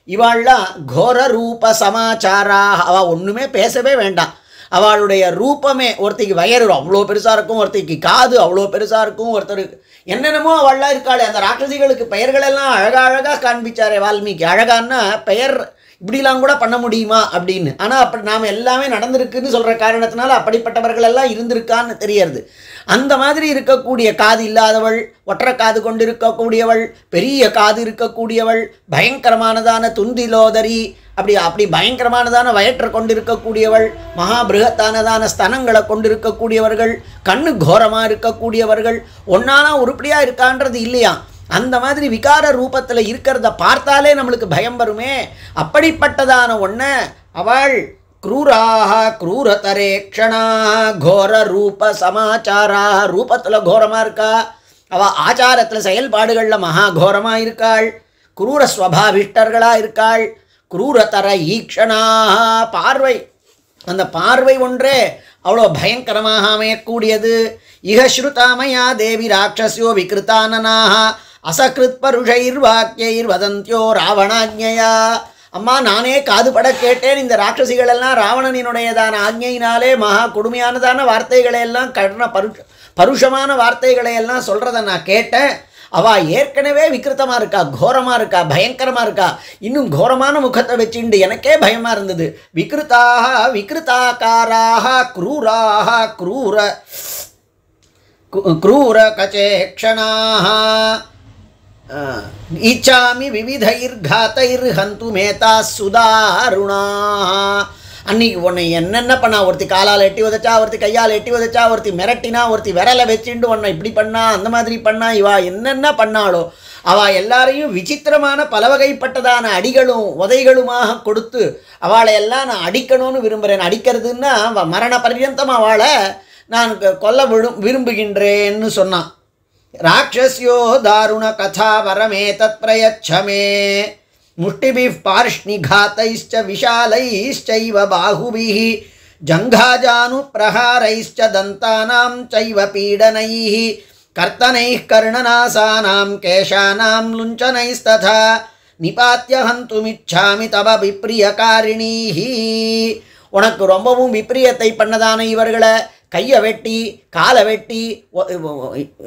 இவாள்லாம் கோர ரூப சமாச்சாரா. அவள் ஒன்றுமே பேசவே வேண்டாம், அவளுடைய ரூபமே, ஒருத்திக்கு வயறு அவ்வளோ பெருசாக இருக்கும், ஒருத்திக்கு காது அவ்வளோ பெருசாக இருக்கும், ஒருத்தருக்கு என்னென்னமோ அவள்லாம் இருக்காளே. அந்த ராட்சசிகளுக்கு பெயர்களெல்லாம் அழகாக காண்பிச்சாரே வால்மீகி. அழகான்னா பெயர் இப்படிலாம் கூட பண்ண முடியுமா அப்படின்னு. ஆனால் அப்படி நாம் எல்லாமே நடந்திருக்குன்னு சொல்கிற காரணத்தினால அப்படிப்பட்டவர்கள் எல்லாம் இருந்திருக்கான்னு தெரியறது. அந்த மாதிரி இருக்கக்கூடிய காது இல்லாதவள், ஒற்றை காது கொண்டு இருக்கக்கூடியவள், பெரிய காது இருக்கக்கூடியவள், பயங்கரமானதான துந்திலோதரி, அப்படி பயங்கரமானதான வயற்றை கொண்டிருக்கக்கூடியவள், மகாபிருகத்தானதான ஸ்தனங்களை கொண்டிருக்கக்கூடியவர்கள், கண்ணு கோரமாக இருக்கக்கூடியவர்கள், ஒன்றானா உருப்படியாக இருக்கான்றது இல்லையா. அந்த மாதிரி விகார ரூபத்தில் இருக்கிறத பார்த்தாலே நம்மளுக்கு பயம் வருமே. அப்படிப்பட்டதான ஒன்று அவள் க்ரூராக க்ரூரதரேக்ஷணா கோர ரூப சமாச்சாரா. ரூபத்தில் கோரமாக இருக்கா, அவள் ஆச்சாரத்தில் செயல்பாடுகளில் மகா கோரமாக இருக்காள், க்ரூர ஸ்வபாவிஷ்டர்களாக இருக்காள், க்ரூரதர ஈக்ஷணாக. பார்வை, அந்த பார்வை ஒன்றே அவ்வளோ பயங்கரமாக அமையக்கூடியது. இஹ ஸ்ருதாமயா தேவி ராட்சஸ்யோ விகிருத்தானனாக அசகிருத் பருஷைர் வாக்கியைர் வதந்தியோ ராவணாஜ்ஞயா. அம்மா நானே காதுபட கேட்டேன், இந்த ராட்சசிகளெல்லாம் ராவணனினுடையதான ஆக்ஞையினாலே மகா கொடுமையானதான வார்த்தைகளையெல்லாம் பருஷமான வார்த்தைகளையெல்லாம் சொல்கிறத நான் கேட்டேன். அவள் ஏற்கனவே விக்கிருத்தமாக இருக்கா, கோரமாக இருக்கா, பயங்கரமாக இருக்கா, இன்னும் கோரமான முகத்தை வச்சுண்டு எனக்கே பயமாக இருந்தது. விகிருத்தாக விகிருத்தாக்காராக க்ரூராக க்ரூர கச்சேக்ஷணாக இச்சாமி விவிதைர் காத்தைர் ஹந்து மேதா சுதாருணா. அன்னைக்கு உன்னை என்னென்ன பண்ணா, ஒருத்தி காலால் எட்டி உதச்சா, ஒருத்தி கையால் எட்டி உதச்சா, ஒருத்தி மிரட்டினா, ஒருத்தி விரலை வச்சுண்டு உன்னை இப்படி பண்ணா, அந்த மாதிரி பண்ணா, இவா என்னென்ன பண்ணாளோ அவள் எல்லாரையும் விசித்திரமான பல வகைப்பட்டதான அடிகளும் உதைகளுமாக கொடுத்து அவளை எல்லாம் நான் அடிக்கணும்னு விரும்புகிறேன். அடிக்கிறதுன்னா மரண பர்யந்தம் அவளை நான் கொல்ல விரும்புகின்றேன்னு சொன்னான். ராட்சஸ்யோ தாருண கதா வரமே தத் பிரயச்சமே முஷ்டிபிஃப் பார்ஷ்ணிகாத்தைश्च விஷாலைश्चैव பாஹுபிः ஜங்காஜானு பிரஹாரைश्च தந்தானாம் चैव பீடனைः கர்த்தனைः கர்ணநாசானாம் கேஷானாம் லுஞ்சனைस्तथा நிபாத்ய ஹந்துமிச்சாமி தவ விப்ரியகாரிணீः. உனக்கு ரொம்பவும் விப்ரியத்தை பண்ணதான இவர்களை கையை வெட்டி, காலை வெட்டி,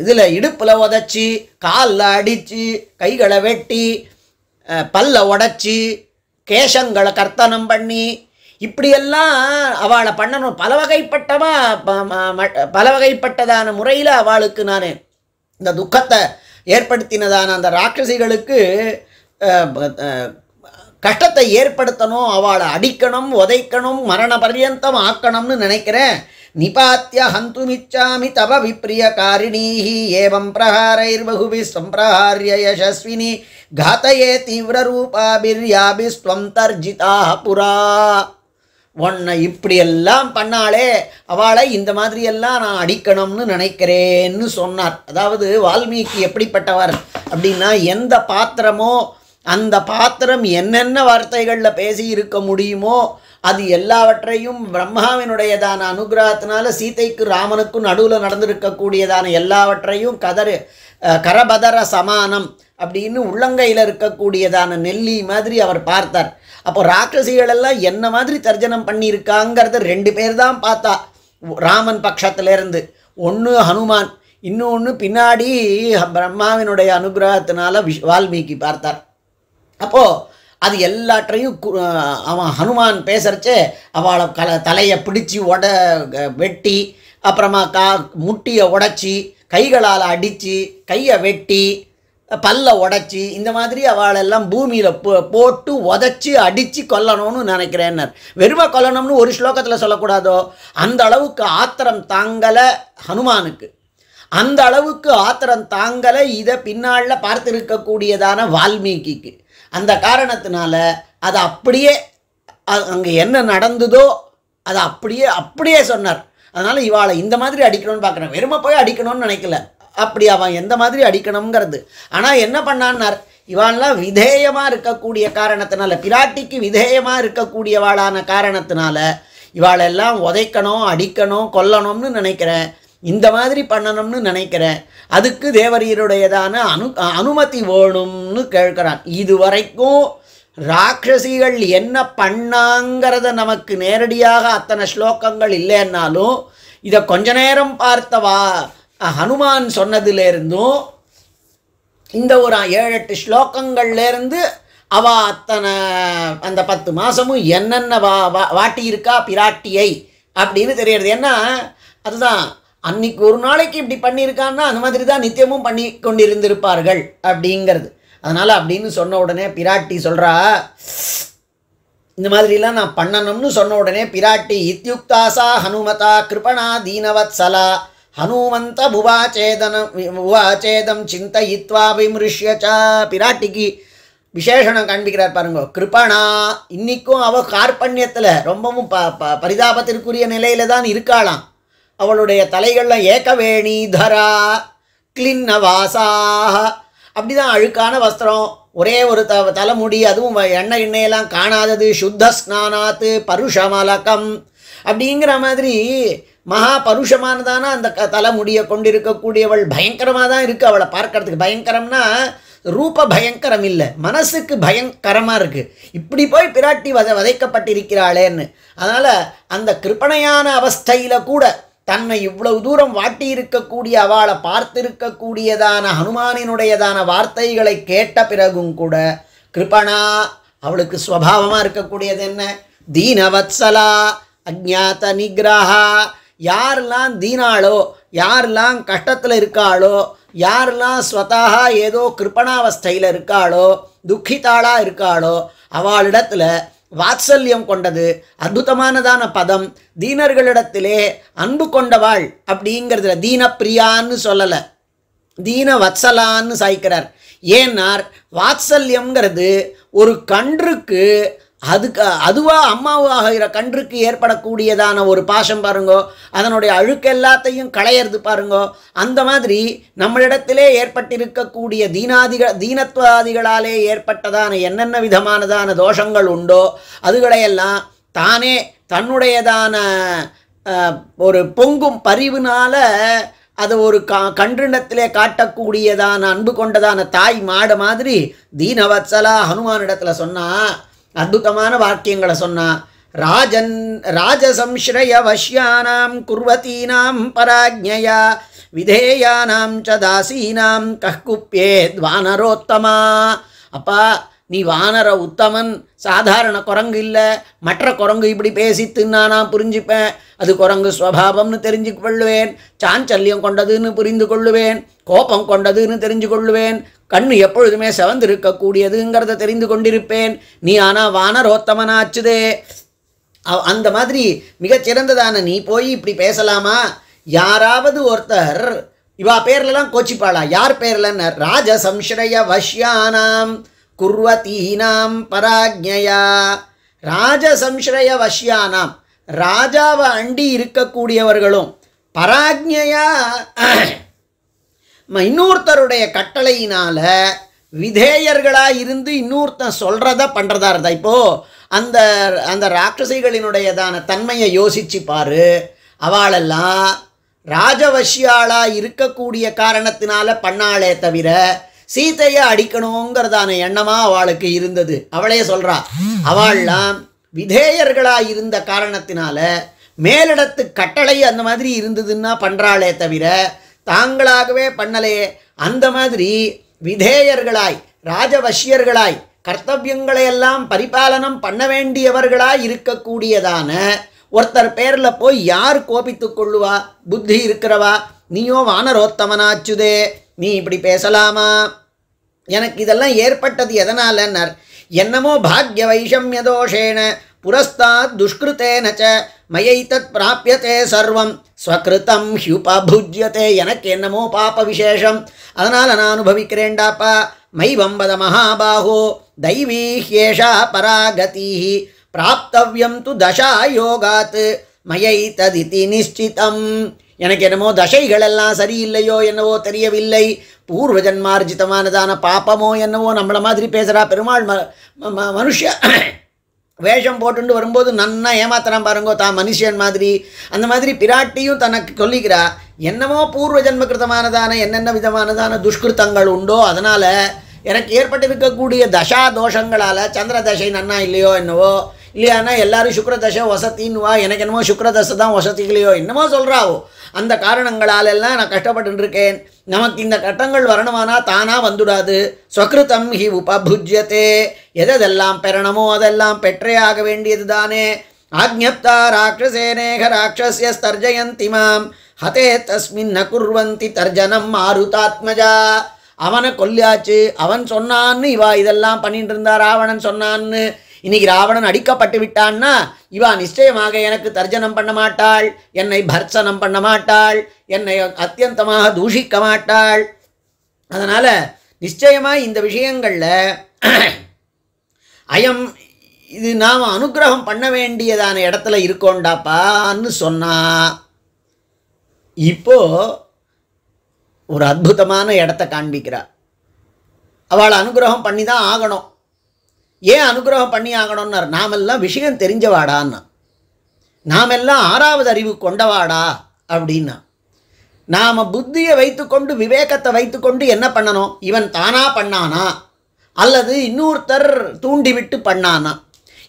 இதில் இடுப்பில் உதச்சி, காலில் அடித்து, கைகளை வெட்டி, பல்ல உடச்சி, கேசங்களை கர்த்தனம் பண்ணி, இப்படியெல்லாம் அவளை பண்ணணும். பல வகைப்பட்டதான முறையில் அவளுக்கு நான் இந்த துக்கத்தை ஏற்படுத்தினதான அந்த ராட்சசிகளுக்கு கஷ்டத்தை ஏற்படுத்தணும், அவளை அடிக்கணும், உதைக்கணும், மரண பர்யந்தம் ஆக்கணும்னு நினைக்கிறேன். நிபாத்திய ஹந்துமிச்சாமி தவ விப்ரியகாரிணீஹி ஏவம் பிரஹாரைர் பகுபிஸ் சம்பிரஹார்ய யசஸ்வினி காத்தயே தீவிரரூபாபிர்யாபிஸ்வம் தர்ஜிதா புரா. உன்னை இப்படியெல்லாம் பண்ணாலே அவளை இந்த மாதிரியெல்லாம் நான் அடிக்கணும்னு நினைக்கிறேன்னு சொன்னார். அதாவது வால்மீகி எப்படிப்பட்டவர் அப்படின்னா, எந்த பாத்திரமோ அந்த பாத்திரம் என்னென்ன வார்த்தைகளில் பேசி இருக்க முடியுமோ அது எல்லாவற்றையும் பிரம்மாவினுடையதான அனுகிரகத்தினால சீதைக்கு ராமனுக்கும் நடுவில் நடந்திருக்கக்கூடியதான எல்லாவற்றையும் கரபதர சமானம் அப்படின்னு உள்ளங்கையில் இருக்கக்கூடியதான நெல்லி மாதிரி அவர் பார்த்தார். அப்போ ராட்சசிகளெல்லாம் என்ன மாதிரி தர்ஜனம் பண்ணியிருக்காங்கிறத 2 பேர் தான் பார்த்தா ராமன் பட்சத்திலேருந்து. ஒன்று ஹனுமான், இன்னொன்று பின்னாடி பிரம்மாவினுடைய அனுகிரகத்தினால வால்மீகி பார்த்தார். அப்போது அது எல்லாற்றையும் அவன் ஹனுமான் பேசுகிறச்சே அவளை தலையை பிடிச்சி வெட்டி, அப்புறமா முட்டியை உடச்சி, கைகளால் அடித்து, கையை வெட்டி, பல்ல உடச்சி, இந்த மாதிரி அவளெல்லாம் பூமியில் போட்டு உதச்சி அடித்து கொல்லணும்னு நினைக்கிறேன்னார். வெறுமை கொல்லணும்னு ஒரு ஸ்லோகத்தில் சொல்லக்கூடாதோ, அந்த அளவுக்கு ஆத்திரம் தாங்கலை ஹனுமானுக்கு. அந்த அளவுக்கு ஆத்திரம் தாங்கலை இதை பின்னாளில் பார்த்திருக்கக்கூடியதான வால்மீகிக்கு. அந்த காரணத்தினால அதை அப்படியே அங்கே என்ன நடந்ததோ அதை அப்படியே சொன்னார். அதனால் இவாளை இந்த மாதிரி அடிக்கணும்னு பார்க்குறேன், வெறுமை போய் அடிக்கணும்னு நினைக்கல, அப்படி அவன் எந்த மாதிரி அடிக்கணுங்கிறது. ஆனால் என்ன பண்ணான்னார், இவாள்லாம் விதேயமாக இருக்கக்கூடிய காரணத்தினால, பிராட்டிக்கு விதேயமாக இருக்கக்கூடியவாளான காரணத்தினால இவாளெல்லாம் உதைக்கணும், அடிக்கணும், கொல்லணும்னு நினைக்கிறேன், இந்த மாதிரி பண்ணணும்னு நினைக்கிறேன், அதுக்கு தேவரீருடையதான அனுமதி வேணும்னு கேட்குறான். இதுவரைக்கும் ராட்சசிகள் என்ன பண்ணாங்கிறத நமக்கு நேரடியாக அத்தனை ஸ்லோகங்கள் இல்லைன்னாலும் இதை கொஞ்ச நேரம் பார்த்தவா ஹனுமான் சொன்னதுலேருந்தும் இந்த ஒரு 7-8 ஸ்லோகங்கள்லேருந்து அவள் அத்தனை அந்த 10 மாதமும் என்னென்ன வாட்டியிருக்கா பிராட்டியை அப்படின்னு தெரியுறது. ஏன்னா அதுதான் அன்னைக்கு ஒரு நாளைக்கு இப்படி பண்ணியிருக்கான்னா அந்த மாதிரி தான் நித்தியமும் பண்ணி கொண்டிருந்திருப்பார்கள் அப்படிங்கிறது. அதனால் அப்படின்னு சொன்ன உடனே பிராட்டி சொல்கிறா, இந்த மாதிரிலாம் நான் பண்ணணும்னு சொன்ன உடனே பிராட்டி இத்யுக்தாசா ஹனுமதா கிருபணா தீனவத்சலா ஹனுமந்த புவாச்சேதம் சிந்தயித்வா விமிருஷ்யச்சா. பிராட்டிக்கு விசேஷனம் காண்பிக்கிறார் பாருங்க. கிருபணா, இன்றைக்கும் அவள் கார்பண்யத்தில் ரொம்பவும் பரிதாபத்திற்குரிய நிலையில் தான் இருக்காளாம். அவளுடைய தலைகளில் ஏகவேணி தரா கிளின்னவாசாக, அப்படி தான் அழுக்கான வஸ்திரம், ஒரே ஒரு தலைமுடி, அதுவும் எண்ணெயெல்லாம் காணாதது, சுத்த ஸ்நானாத்து பருஷமலகம் அப்படிங்கிற மாதிரி மகா பருஷமானதான அந்த தலைமுடியை கொண்டிருக்கக்கூடியவள் பயங்கரமாக தான் இருக்குது. அவளை பார்க்கறதுக்கு பயங்கரம்னா ரூப பயங்கரம் இல்லை, மனசுக்கு பயங்கரமாக இருக்குது. இப்படி போய் பிராட்டி வதைக்கப்பட்டிருக்கிறாளேன்னு. அதனால் அந்த கிருப்பணையான அவஸ்தையில் கூட தன்னை இவ்வளவு தூரம் வாட்டி இருக்கக்கூடிய அவளை பார்த்திருக்கக்கூடியதான ஹனுமானினுடையதான வார்த்தைகளை கேட்ட பிறகும் கூட கிருபணா, அவளுக்கு ஸ்வபாவமாக இருக்கக்கூடியது என்ன, தீனவத்சலா அஜ்ஞாத நிகிரஹா. யாரெல்லாம் தீனாளோ, யாரெல்லாம் கஷ்டத்தில் இருக்காளோ, யாரெல்லாம் ஸ்வதாக ஏதோ கிருப்பணாவஸ்தையில் இருக்காளோ, துக்கிதாளாக இருக்காளோ, அவளிடத்தில் வாத்சல்யம் கொண்டது அற்புதமானதான பதம். தீனர்களிடத்திலே அன்பு கொண்டவாள் அப்படிங்கிறதுல தீனப்பிரியான்னு சொல்லலை, தீன வத்சலான்னு சாய்க்கிறார். ஏன்னார் வாத்சல்யம்ங்கிறது ஒரு கன்றுக்கு அதுவாக அம்மாவாகிற கன்றுக்கு ஏற்படக்கூடியதான ஒரு பாசம் பாருங்கோ, அதனுடைய அழுக்கு எல்லாத்தையும் களையிறது பாருங்கோ. அந்த மாதிரி நம்மளிடத்திலே ஏற்பட்டிருக்கக்கூடிய தீனத்வாதிகளாலே ஏற்பட்டதான என்னென்ன விதமானதான தோஷங்கள் உண்டோ அதுகளையெல்லாம் தானே தன்னுடையதான ஒரு பொங்கும் பரிவுனால் அது ஒரு கன்றிடத்திலே காட்டக்கூடியதான அன்பு கொண்டதான தாய் மாடு மாதிரி தீனவத்சலா ஹனுமானிடத்தில் சொன்னால் அற்புதமான வாக்கியங்களை சொன்னா. ராஜசம்ஸ்ரய வஷ்யானாம் குர்வதீனாம் பராஜ்ஞயா விதேயானாம் ச தாசீனாம் கஹ்குப்யேத் வானரோத்தமா. அப்பா, நீ வானர உத்தமன், சாதாரண குரங்கு இல்லை. மற்ற குரங்கு இப்படி பேசித்துன்னா நான் புரிஞ்சுப்பேன், அது குரங்கு ஸ்வபாவம்னு தெரிஞ்சு கொள்ளுவேன், சாஞ்சல்யம் கொண்டதுன்னு புரிந்து கொள்ளுவேன், கோபம் கொண்டதுன்னு தெரிஞ்சு கொள்ளுவேன், கண்ணு எப்பொழுதுமே செவந்து இருக்கக்கூடியதுங்கிறத தெரிந்து கொண்டிருப்பேன். நீ ஆனால் வானரோத்தமனாச்சுதே. அந்த மாதிரி மிகச்சிறந்ததான நீ போய் இப்படி பேசலாமா? யாராவது ஒருத்தர் இவா பேர்லலாம் கோச்சிப்பாளா? யார் பேர்லன்னு ராஜசம்ஸ்ரய வஷ்யானாம் குர்வதீனாம் பராஜ்ஞயா. ராஜசம்ஸ்ரய வஷ்யானாம், ராஜாவை அண்டி இருக்கக்கூடியவர்களும் பராஜ்ஞயா இன்னொருத்தருடைய கட்டளையினால் விதேயர்களாக இருந்து இன்னொருத்தன் சொல்கிறத பண்ணுறதா இருந்தா. இப்போது அந்த அந்த ராட்சசிகளினுடையதான தன்மையை யோசிச்சு பாரு. அவளெல்லாம் ராஜவஷ்யாளாக இருக்கக்கூடிய காரணத்தினால பண்ணாளே தவிர சீதையை அடிக்கணுங்கிறதான எண்ணமாக அவளுக்கு இருந்தது. அவளே சொல்கிறா, அவள்லாம் விதேயர்களாக இருந்த காரணத்தினால மேலிடத்து கட்டளை அந்த மாதிரி இருந்ததுன்னா பண்ணுறாளே தவிர தாங்களாகவே பண்ணலையே. அந்த மாதிரி விதேயர்களாய் ராஜவசியர்களாய் கர்த்தவியங்களையெல்லாம் பரிபாலனம் பண்ண வேண்டியவர்களாய் இருக்கக்கூடியதான ஒருத்தர் பேரில் போய் யார் கோபித்து கொள்ளுவா? புத்தி இருக்கிறவா? நீயோ வானரோத்தமனாச்சுதே, நீ இப்படி பேசலாமா? எனக்கு இதெல்லாம் ஏற்பட்டது எதனாலன்னார். என்னமோ பாக்ய வைஷமிய தோஷேன புரஸ்தாத் துஷ்கிருத்தேன ச மயைதத் பிராப்யதே சர்வம் ஸ்வகிருதம் ஹ்யுபபுஜ்யதே. எனக்கு என்னமோ பாப விசேஷம், அதனால் நான் அனுபவிக்கிறேன்டாப்பா. மை வம்பத மகாபாஹோ தைவீ ஹ்யேஷா பராகதி பிராப்தவ்யம் து தசா யோகாத் மயைததிதி நிஷ்சிதம். எனக்கு என்னமோ தசைகளெல்லாம் சரியில்லையோ என்னவோ தெரியவில்லை, பூர்வ ஜன்மார்ஜிதமானதான பாப்பமோ என்னவோ. நம்மளை மாதிரி பேசுகிறா பெருமாள் மனுஷ வேஷம் போட்டுண்டு வரும்போது நன்னா ஏமாத்துறான் பாருங்கோ, தான் மனுஷன் மாதிரி. அந்த மாதிரி பிராட்டியும் தனக்கு சொல்லிக்கிறா, என்னமோ பூர்வ ஜன்மகிருத்தமானதான என்னென்ன விதமானதான துஷ்கிருத்தங்கள் உண்டோ, அதனால் எனக்கு ஏற்பட்டிருக்கக்கூடிய தசா தோஷங்களால் சந்திர தசை நன்னா இல்லையோ என்னவோ, இல்லையானா எல்லாரும் சுக்ரதசை வசத்தின்னுவா, எனக்கு என்னமோ சுக்ரதசை தான் வசதிகளையோ என்னமோ சொல்கிறாவோ. அந்த காரணங்களாலெல்லாம் நான் கஷ்டப்பட்டுருக்கேன். நமக்கு இந்த கட்டங்கள் வரணுமானா தானாக வந்துடாது. ஸ்வகிருதம் ஹி உபபுஜ்யத்தே. எதெல்லாம் பெறணுமோ அதெல்லாம் பெற்றே ஆக வேண்டியது தானே. ஆக்ஞப்தா ராட்சசேனேக ராட்சஸ்ய தர்ஜயந்தி மாம் ஹதே தஸ்மின் ந குர்வந்தி தர்ஜனம் மாருதாத்மஜா. அவனை கொல்லியாச்சு, அவன் சொன்னான்னு இவா இதெல்லாம் பண்ணிட்டு இருந்தா, ராவணன் சொன்னான்னு. இன்னைக்கு ராவணன் அடிக்கப்பட்டு விட்டான்னா இவா நிச்சயமாக எனக்கு தர்ஜனம் பண்ண மாட்டாள், என்னை பர்சனம் பண்ண மாட்டாள், என்னை அத்தியந்தமாக தூஷிக்க மாட்டாள். அதனால் நிச்சயமாக இந்த விஷயங்களில் இது நாம் அனுகிரகம் பண்ண வேண்டியதான இடத்துல இருக்கோண்டாப்பான்னு சொன்னா. இப்போ ஒரு அற்புதமான இடத்த காண்பிக்கிறா. அவளை அனுகிரகம் பண்ணி தான் ஆகணும். ஏன் அனுகிரகம் பண்ணி ஆகணும்னார், நாமெல்லாம் விஷயம் தெரிஞ்சவாடான்னா, நாமெல்லாம் 6வது அறிவு கொண்டவாடா அப்படின்னா. நாம் புத்தியை வைத்துக்கொண்டு விவேகத்தை வைத்துக்கொண்டு என்ன பண்ணணும்? இவன் தானா பண்ணானா அல்லது இன்னொருத்தர் தூண்டிவிட்டு பண்ணானா?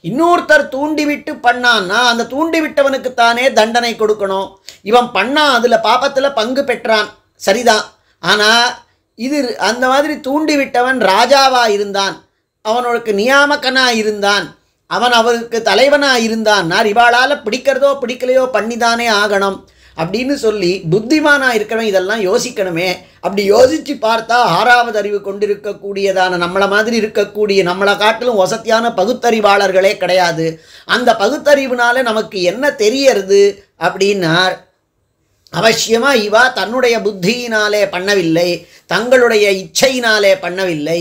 இன்னொருத்தர் தூண்டிவிட்டு பண்ணான்னா அந்த தூண்டிவிட்டவனுக்குத்தானே தண்டனை கொடுக்கணும். இவன் பண்ணான், அதில் பாபத்தில் பங்கு பெற்றான், சரிதான். ஆனால் இது அந்த மாதிரி தூண்டிவிட்டவன் ராஜாவாக இருந்தான், அவனுக்கு நியாமகனாக இருந்தான், அவன் அவருக்கு தலைவனாக இருந்தான். இவாளால் பிடிக்கிறதோ பிடிக்கலையோ பண்ணிதானே ஆகணும் அப்படின்னு சொல்லி புத்திமானாக இருக்கிறவன் இதெல்லாம் யோசிக்கணுமே. அப்படி யோசித்து பார்த்தா 6வது அறிவு கொண்டிருக்கக்கூடியதான நம்மளை மாதிரி இருக்கக்கூடிய நம்மளை காட்டிலும் வசதியான பகுத்தறிவாளர்களே கிடையாது. அந்த பகுத்தறிவுனால நமக்கு என்ன தெரியறது அப்படின்னார். அவசியமாக இவா தன்னுடைய புத்தியினாலே பண்ணவில்லை, தங்களுடைய இச்சையினாலே பண்ணவில்லை.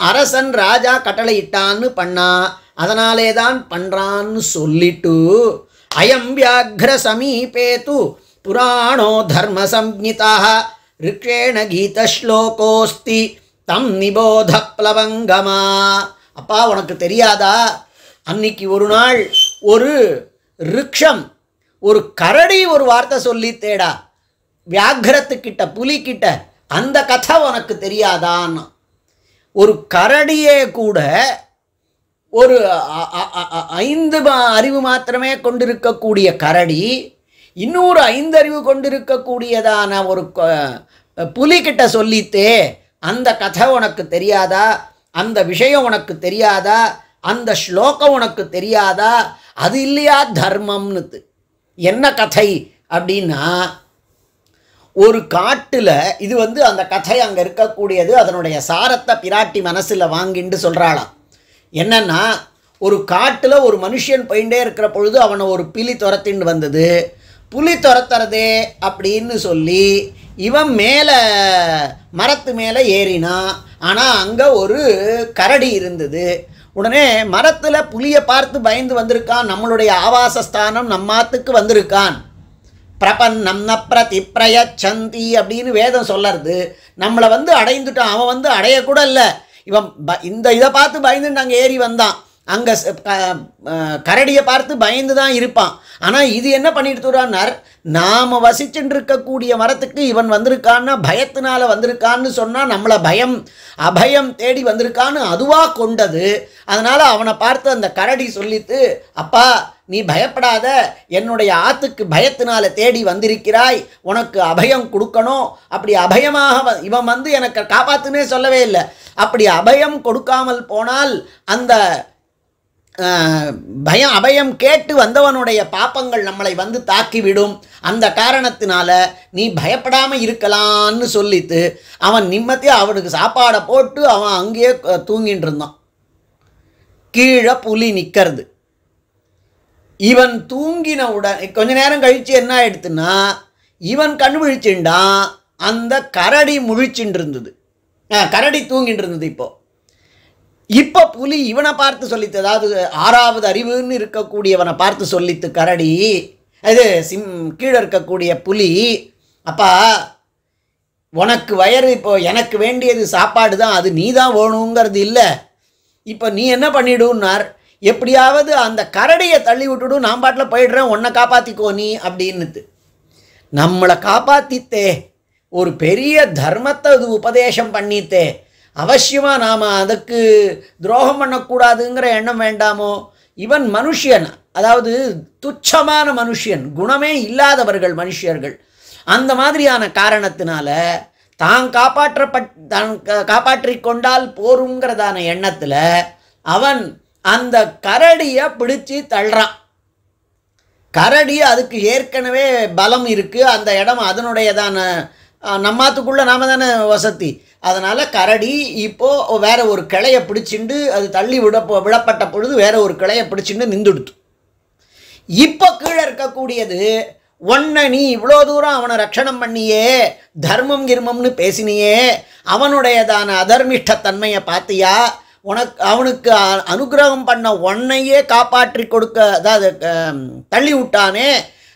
அரசன் ராஜா கட்டளையிட்டான்னு பண்ணா, அதனாலே தான் பண்ணுறான்னு சொல்லிட்டு அயம் வியாக்ர சமீபேது புராணோ தர்ம சம்ஹிதா ரிக்ஷேண கீத ஸ்லோகோஸ்தி தம் நிபோத ப்ளவங்கமா. அப்பா உனக்கு தெரியாதா, அன்னைக்கு ஒரு நாள் ஒரு ரிக்ஷம் ஒரு கரடி ஒரு வார்த்தை சொல்லி தேடா வியாக்ரத்துக்கிட்ட புலிக்கிட்ட, அந்த கதை உனக்கு தெரியாதான்னு. ஒரு கரடியே கூட ஒரு 5 அறிவு மாத்திரமே கொண்டிருக்கக்கூடிய கரடி இன்னொரு 5 அறிவு கொண்டிருக்கக்கூடியதான ஒரு புலிக்கிட்ட சொல்லித்தே, அந்த கதை உனக்கு தெரியாதா, அந்த விஷயம் உனக்கு தெரியாதா, அந்த ஸ்லோகம் உனக்கு தெரியாதா? அது இல்லையா தர்மம்னு. என்ன கதை அப்படின்னா, ஒரு காட்டில் இது அந்த கதை அங்கே இருக்கக்கூடியது, அதனுடைய சாரத்தை பிராட்டி மனசில் வாங்கிட்டு சொல்கிறாளாம். என்னன்னா, ஒரு காட்டில் ஒரு மனுஷன் போயிட்டே இருக்கிற பொழுது அவனை ஒரு புலி துரத்தின்னு வந்தது. புலி துரத்துறதே அப்படின்னு சொல்லி இவன் மேலே மரத்து மேலே ஏறினான். ஆனால் அங்கே ஒரு கரடி இருந்தது. உடனே மரத்தில் புலியை பார்த்து பயந்து வந்திருக்கான், நம்மளுடைய ஆவாசஸ்தானம் நம்மாத்துக்கு வந்திருக்கான். பிரபன்னம் ந பிரதி பிரயச்சந்தி அப்படின்னு வேதம் சொல்லறது. நம்மளை அடைந்துட்டான், அவன் அடையக்கூட இல்லை. இவன் இந்த இதை பார்த்து பயந்து அங்கே ஏறி வந்தான். அங்கே கரடியை பார்த்து பயந்து தான் இருப்பான். ஆனால் இது என்ன பண்ணிட்டுறான்னார், நாம் வசிச்சுட்டு இருக்கக்கூடிய மரத்துக்கு இவன் வந்திருக்கான்னா பயத்தினால வந்திருக்கான்னு சொன்னால் நம்மளை அபயம் தேடி வந்திருக்கான்னு அதுவாக கொண்டது. அதனால் அவனை பார்த்து அந்த கரடி சொல்லித்து, அப்பா நீ பயப்படாத, என்னுடைய ஆத்துக்கு பயத்தினால தேடி வந்திருக்கிறாய், உனக்கு அபயம் கொடுக்கணும். அப்படி அபயமாக இவன் வந்து எனக்கு காப்பாத்துனே சொல்லவே இல்லை. அப்படி அபயம் கொடுக்காமல் போனால் அந்த அபயம் கேட்டு வந்தவனுடைய பாப்பங்கள் நம்மளை வந்து தாக்கிவிடும். அந்த காரணத்தினால நீ பயப்படாமல் இருக்கலான்னு சொல்லிட்டு அவன் நிம்மதியாக அவனுக்கு சாப்பாடை போட்டு அவன் அங்கேயே தூங்கிட்டு இருந்தான். கீழே புலி நிற்கிறது. இவன் தூங்கின உடனே கொஞ்ச நேரம் கழித்து என்ன ஆயிடுத்துன்னா, இவன் கண் விழிச்சுண்டான், அந்த கரடி முழிச்சுட்டு இருந்தது, கரடி தூங்கிட்டு இருந்தது. இப்போ புலி இவனை பார்த்து சொல்லித்து, அதாவது 6வது அறிவுன்னு இருக்கக்கூடியவனை பார்த்து சொல்லித்து கரடி, அது கீழே இருக்கக்கூடிய புலி, அப்பா உனக்கு வயறு இப்போ எனக்கு வேண்டியது சாப்பாடு தான், அது நீ தான் வேணுங்கிறது இல்லை. இப்போ நீ என்ன பண்ணிடுன்னார், எப்படியாவது அந்த கரடியை தள்ளி விட்டுடும், நான் பாட்டில் போயிடுறேன், உன்னை காப்பாற்றிக்கோ நீ அப்படின்னுட்டு. நம்மளை காப்பாற்றித்தே, ஒரு பெரிய தர்மத்தை அது உபதேசம் பண்ணித்தே, அவசியமாக நாம் அதுக்கு துரோகம் பண்ணக்கூடாதுங்கிற எண்ணம் வேண்டாமோ? இவன் மனுஷன், அதாவது துச்சமான மனுஷன், குணமே இல்லாதவர்கள் மனுஷர்கள். அந்த மாதிரியான காரணத்தினால தான் காப்பாற்றி கொண்டால் போருங்கிறதான எண்ணத்தில் அவன் அந்த கரடியை பிடிச்சி தள்ளுறான். கரடி அதுக்கு ஏற்கனவே பலம் இருக்குது, அந்த இடம் அதனுடையதான, நம்மாத்துக்குள்ளே நாம் தானே வசதி, அதனால் கரடி இப்போது வேற ஒரு கிளையை பிடிச்சிண்டு அது தள்ளி விடப்பட்ட பொழுது வேற ஒரு கிளையை பிடிச்சிண்டு நின்றுடுத்து. இப்போ கீழே இருக்கக்கூடியது, ஒன்றை நீ இவ்வளோ தூரம் அவனை ரட்சணம் பண்ணியே, தர்மம் கிர்மம்னு பேசினியே, அவனுடையதான அதர்மிஷ்டத்தன்மையை பார்த்தியா, அவனுக்கு அனுகிரகம் பண்ண ஒன்னையே காப்பாற்றி கொடுக்க, அதாவது தள்ளி விட்டானே,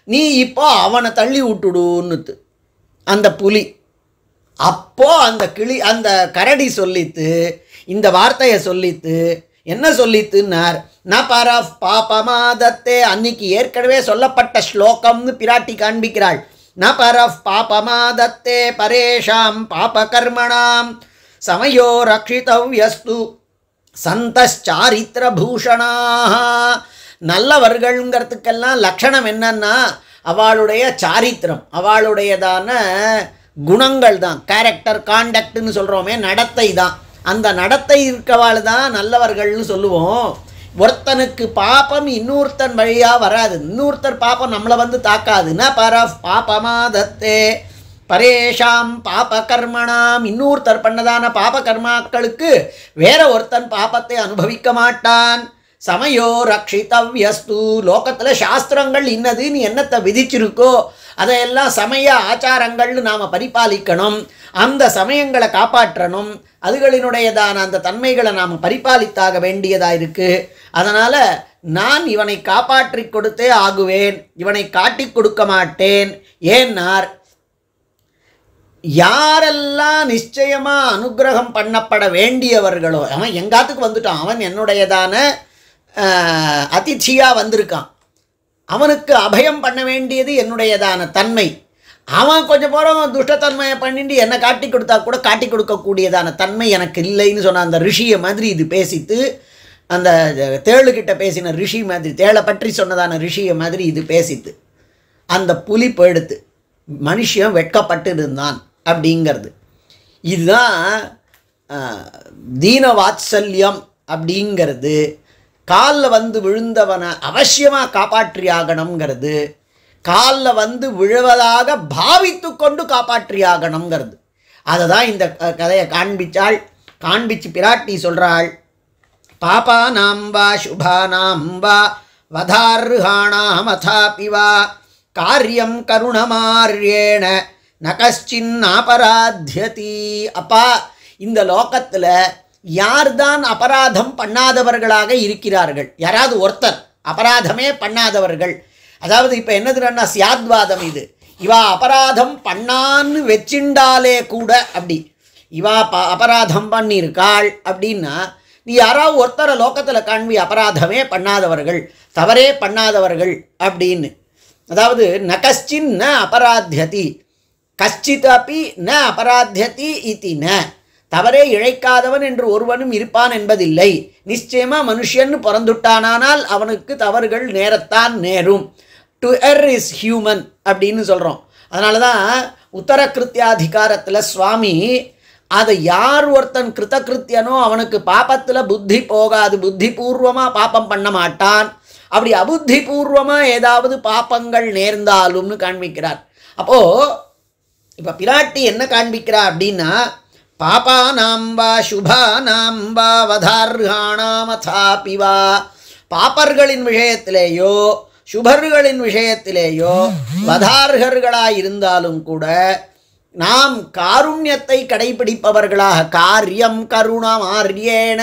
நீ இப்போ அவனை தள்ளி விட்டுடுன்னுத்து அந்த புலி. அப்போது அந்த கரடி சொல்லித்து இந்த வார்த்தையை சொல்லித்து என்ன சொல்லித்துன்னார், ந பரஃப் பாபமாதத்தே, அன்னைக்கு ஏற்கனவே சொல்லப்பட்ட ஸ்லோகம்னு பிராட்டி காண்பிக்கிறாள். ந பரஃப் பாபமாதத்தே பரேஷாம் பாபகர்மணாம் சமயோ ரக்ஷிதவ்யஸ்து சந்தச்சாரித்திர பூஷணாக. நல்லவர்கள்ங்கிறதுக்கெல்லாம் லட்சணம் என்னன்னா அவளுடைய சாரித்திரம், அவளுடையதான குணங்கள் தான், கேரக்டர் காண்டக்ட்னு சொல்கிறோமே, நடத்தை தான். அந்த நடத்தை இருக்கவாள் தான் நல்லவர்கள்னு சொல்லுவோம். ஒருத்தனுக்கு பாப்பம் இன்னொருத்தன் வழியாக வராது, இன்னொருத்தர் பாப்பம் நம்மளை வந்து தாக்காது. ந பரஃப் பாபமாதத்தே பரேஷாம் பாப கர்மணாம், இன்னொருத்தர் பண்ணதான பாப கர்மாக்களுக்கு வேற ஒருத்தன் பாபத்தை அனுபவிக்க மாட்டான். சமயோ ரக்ஷிதவ்யஸ்து, லோகத்தில் சாஸ்திரங்கள் இன்னது நீ என்னத்தை விதிச்சிருக்கோ அதையெல்லாம் சமய ஆச்சாரங்கள்னு நாம் பரிபாலிக்கணும், அந்த சமயங்களை காப்பாற்றணும், அதுகளினுடையதான அந்த தன்மைகளை நாம் பரிபாலித்தாக வேண்டியதாக இருக்குது. அதனால் நான் இவனை காப்பாற்றி கொடுத்தே ஆகுவேன், இவனை காட்டி கொடுக்க மாட்டேன். ஏன்னார், யாரெல்லாம் நிச்சயமாக அனுகிரகம் பண்ணப்பட வேண்டியவர்களோ, அவன் எங்காத்துக்கு வந்துட்டான், அவன் என்னுடையதான அதிர்ச்சியாக வந்திருக்கான், அவனுக்கு அபயம் பண்ண வேண்டியது என்னுடையதான தன்மை. அவன் கொஞ்சம் போகிறவன் துஷ்டத்தன்மையை பண்ணிட்டு என்னை காட்டி கொடுத்தா கூட காட்டி கொடுக்கக்கூடியதான தன்மை எனக்கு இல்லைன்னு சொன்ன அந்த ரிஷியை மாதிரி இது பேசித்து, அந்த தேளுக்கிட்ட பேசின ரிஷி மாதிரி, தேளை பற்றி சொன்னதான ரிஷியை மாதிரி இது பேசித்து அந்த புலி போயிடுத்து, மனுஷன் வெட்கப்பட்டு இருந்தான் அப்படிங்கிறது. இதுதான் தீன வாத்சல்யம் அப்படிங்கிறது. காலில் வந்து விழுந்தவனை அவசியமாக காப்பாற்றி ஆகணுங்கிறது, காலில் வந்து விழுவதாக பாவித்து கொண்டு காப்பாற்றி ஆகணுங்கிறது. அதை தான் இந்த கதையை காண்பிச்சு பிராட்டி சொல்கிறாள், பாபானாம் வா சுபானாம் வா வதார்ஹாணாம் அதாபி வா காரியம் கருணமார்யேண ந கஷ்சின்னாபராத்யதி. அப்பா, இந்த லோகத்தில் யார்தான் அபராதம் பண்ணாதவர்களாக இருக்கிறார்கள்? யாராவது ஒருத்தர் அபராதமே பண்ணாதவர்கள். அதாவது இப்போ என்னதுன்னா சியாத்வாதம் இது. இவா அபராதம் பண்ணான்னு வச்சுண்டாலே கூட, அப்படி இவா அபராதம் பண்ணியிருக்காள் அப்படின்னா நீ யாராவது ஒருத்தரை லோகத்தில் காண்பி அபராதமே பண்ணாதவர்கள், தவறே பண்ணாதவர்கள் அப்படின்னு. அதாவது ந கஷ்சின் ந அபராத்யதி, கஷ்சித் அப்பி ந அபராத்யதி இதி ந, தவறே இழைக்காதவன் என்று ஒருவனும் இருப்பான் என்பதில்லை. நிச்சயமாக மனுஷன் பிறந்துட்டானால் அவனுக்கு தவறுகள் நேரத்தான் நேரும். டு எர் இஸ் ஹியூமன் அப்படின்னு சொல்கிறோம். அதனால தான் உத்தர கிருத்தியாதிகாரத்தில் சுவாமி அதை யார் ஒருத்தன் கிருத்தகிருத்தியனோ அவனுக்கு பாபத்தில் புத்தி போகாது, புத்தி பூர்வமாக பாப்பம் பண்ண மாட்டான். அப்படி அபுத்தி பூர்வமாக ஏதாவது பாப்பங்கள் நேர்ந்தாலும்னு காண்பிக்கிறார். அப்போது இப்போ பிராட்டி என்ன காண்பிக்கிறா அப்படின்னா, பாபானாம்பா சுபானாம்பா வதார்ஹாணாமதாபிவா, பாப்பர்களின் விஷயத்திலேயோ சுபர்களின் விஷயத்திலேயோ வதார்கர்களாக இருந்தாலும் கூட நாம் காருண்யத்தை கடைபிடிப்பவர்களாக, காரியம் கருணமாரியேன,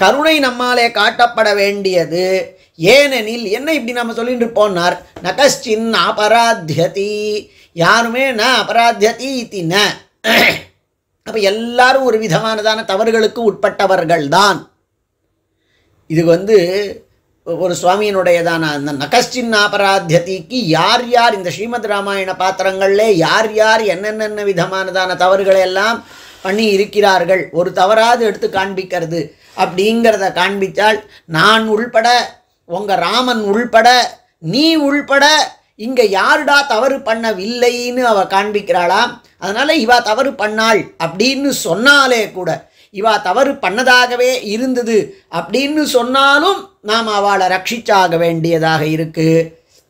கருணை நம்மாலே காட்டப்பட வேண்டியது. ஏனெனில் என்ன இப்படி நம்ம சொல்லிட்டு போனார், நகஸ்சின் அபராத்தியதி, யாருமே ந அபராத்தியதி இத்தி ந. அப்போ எல்லாரும் ஒரு விதமானதான தவறுகளுக்கு உட்பட்டவர்கள் தான். இது ஒரு சுவாமியினுடையதான அந்த நகஸ்சின் அபராத்தியதிக்கு யார் யார் இந்த ஸ்ரீமத் ராமாயண பாத்திரங்களில் யார் யார் என்னென்ன விதமானதான தவறுகளை எல்லாம் பண்ணி இருக்கிறார்கள், ஒரு தவறாது எடுத்து காண்பிக்கிறது அப்படிங்கிறத காண்பித்தால், நான் உள்பட உங்கள் ராமன் உள்பட நீ உள்பட இங்கே யாருடா தவறு பண்ணவில்லைன்னு அவள் காண்பிக்கிறாளாம். அதனால் இவா தவறு பண்ணாள் அப்படின்னு சொன்னாலே கூட, இவா தவறு பண்ணதாகவே இருந்தது அப்படின்னு சொன்னாலும் நாம் அவளை ரட்சிச்சாக வேண்டியதாக இருக்குது.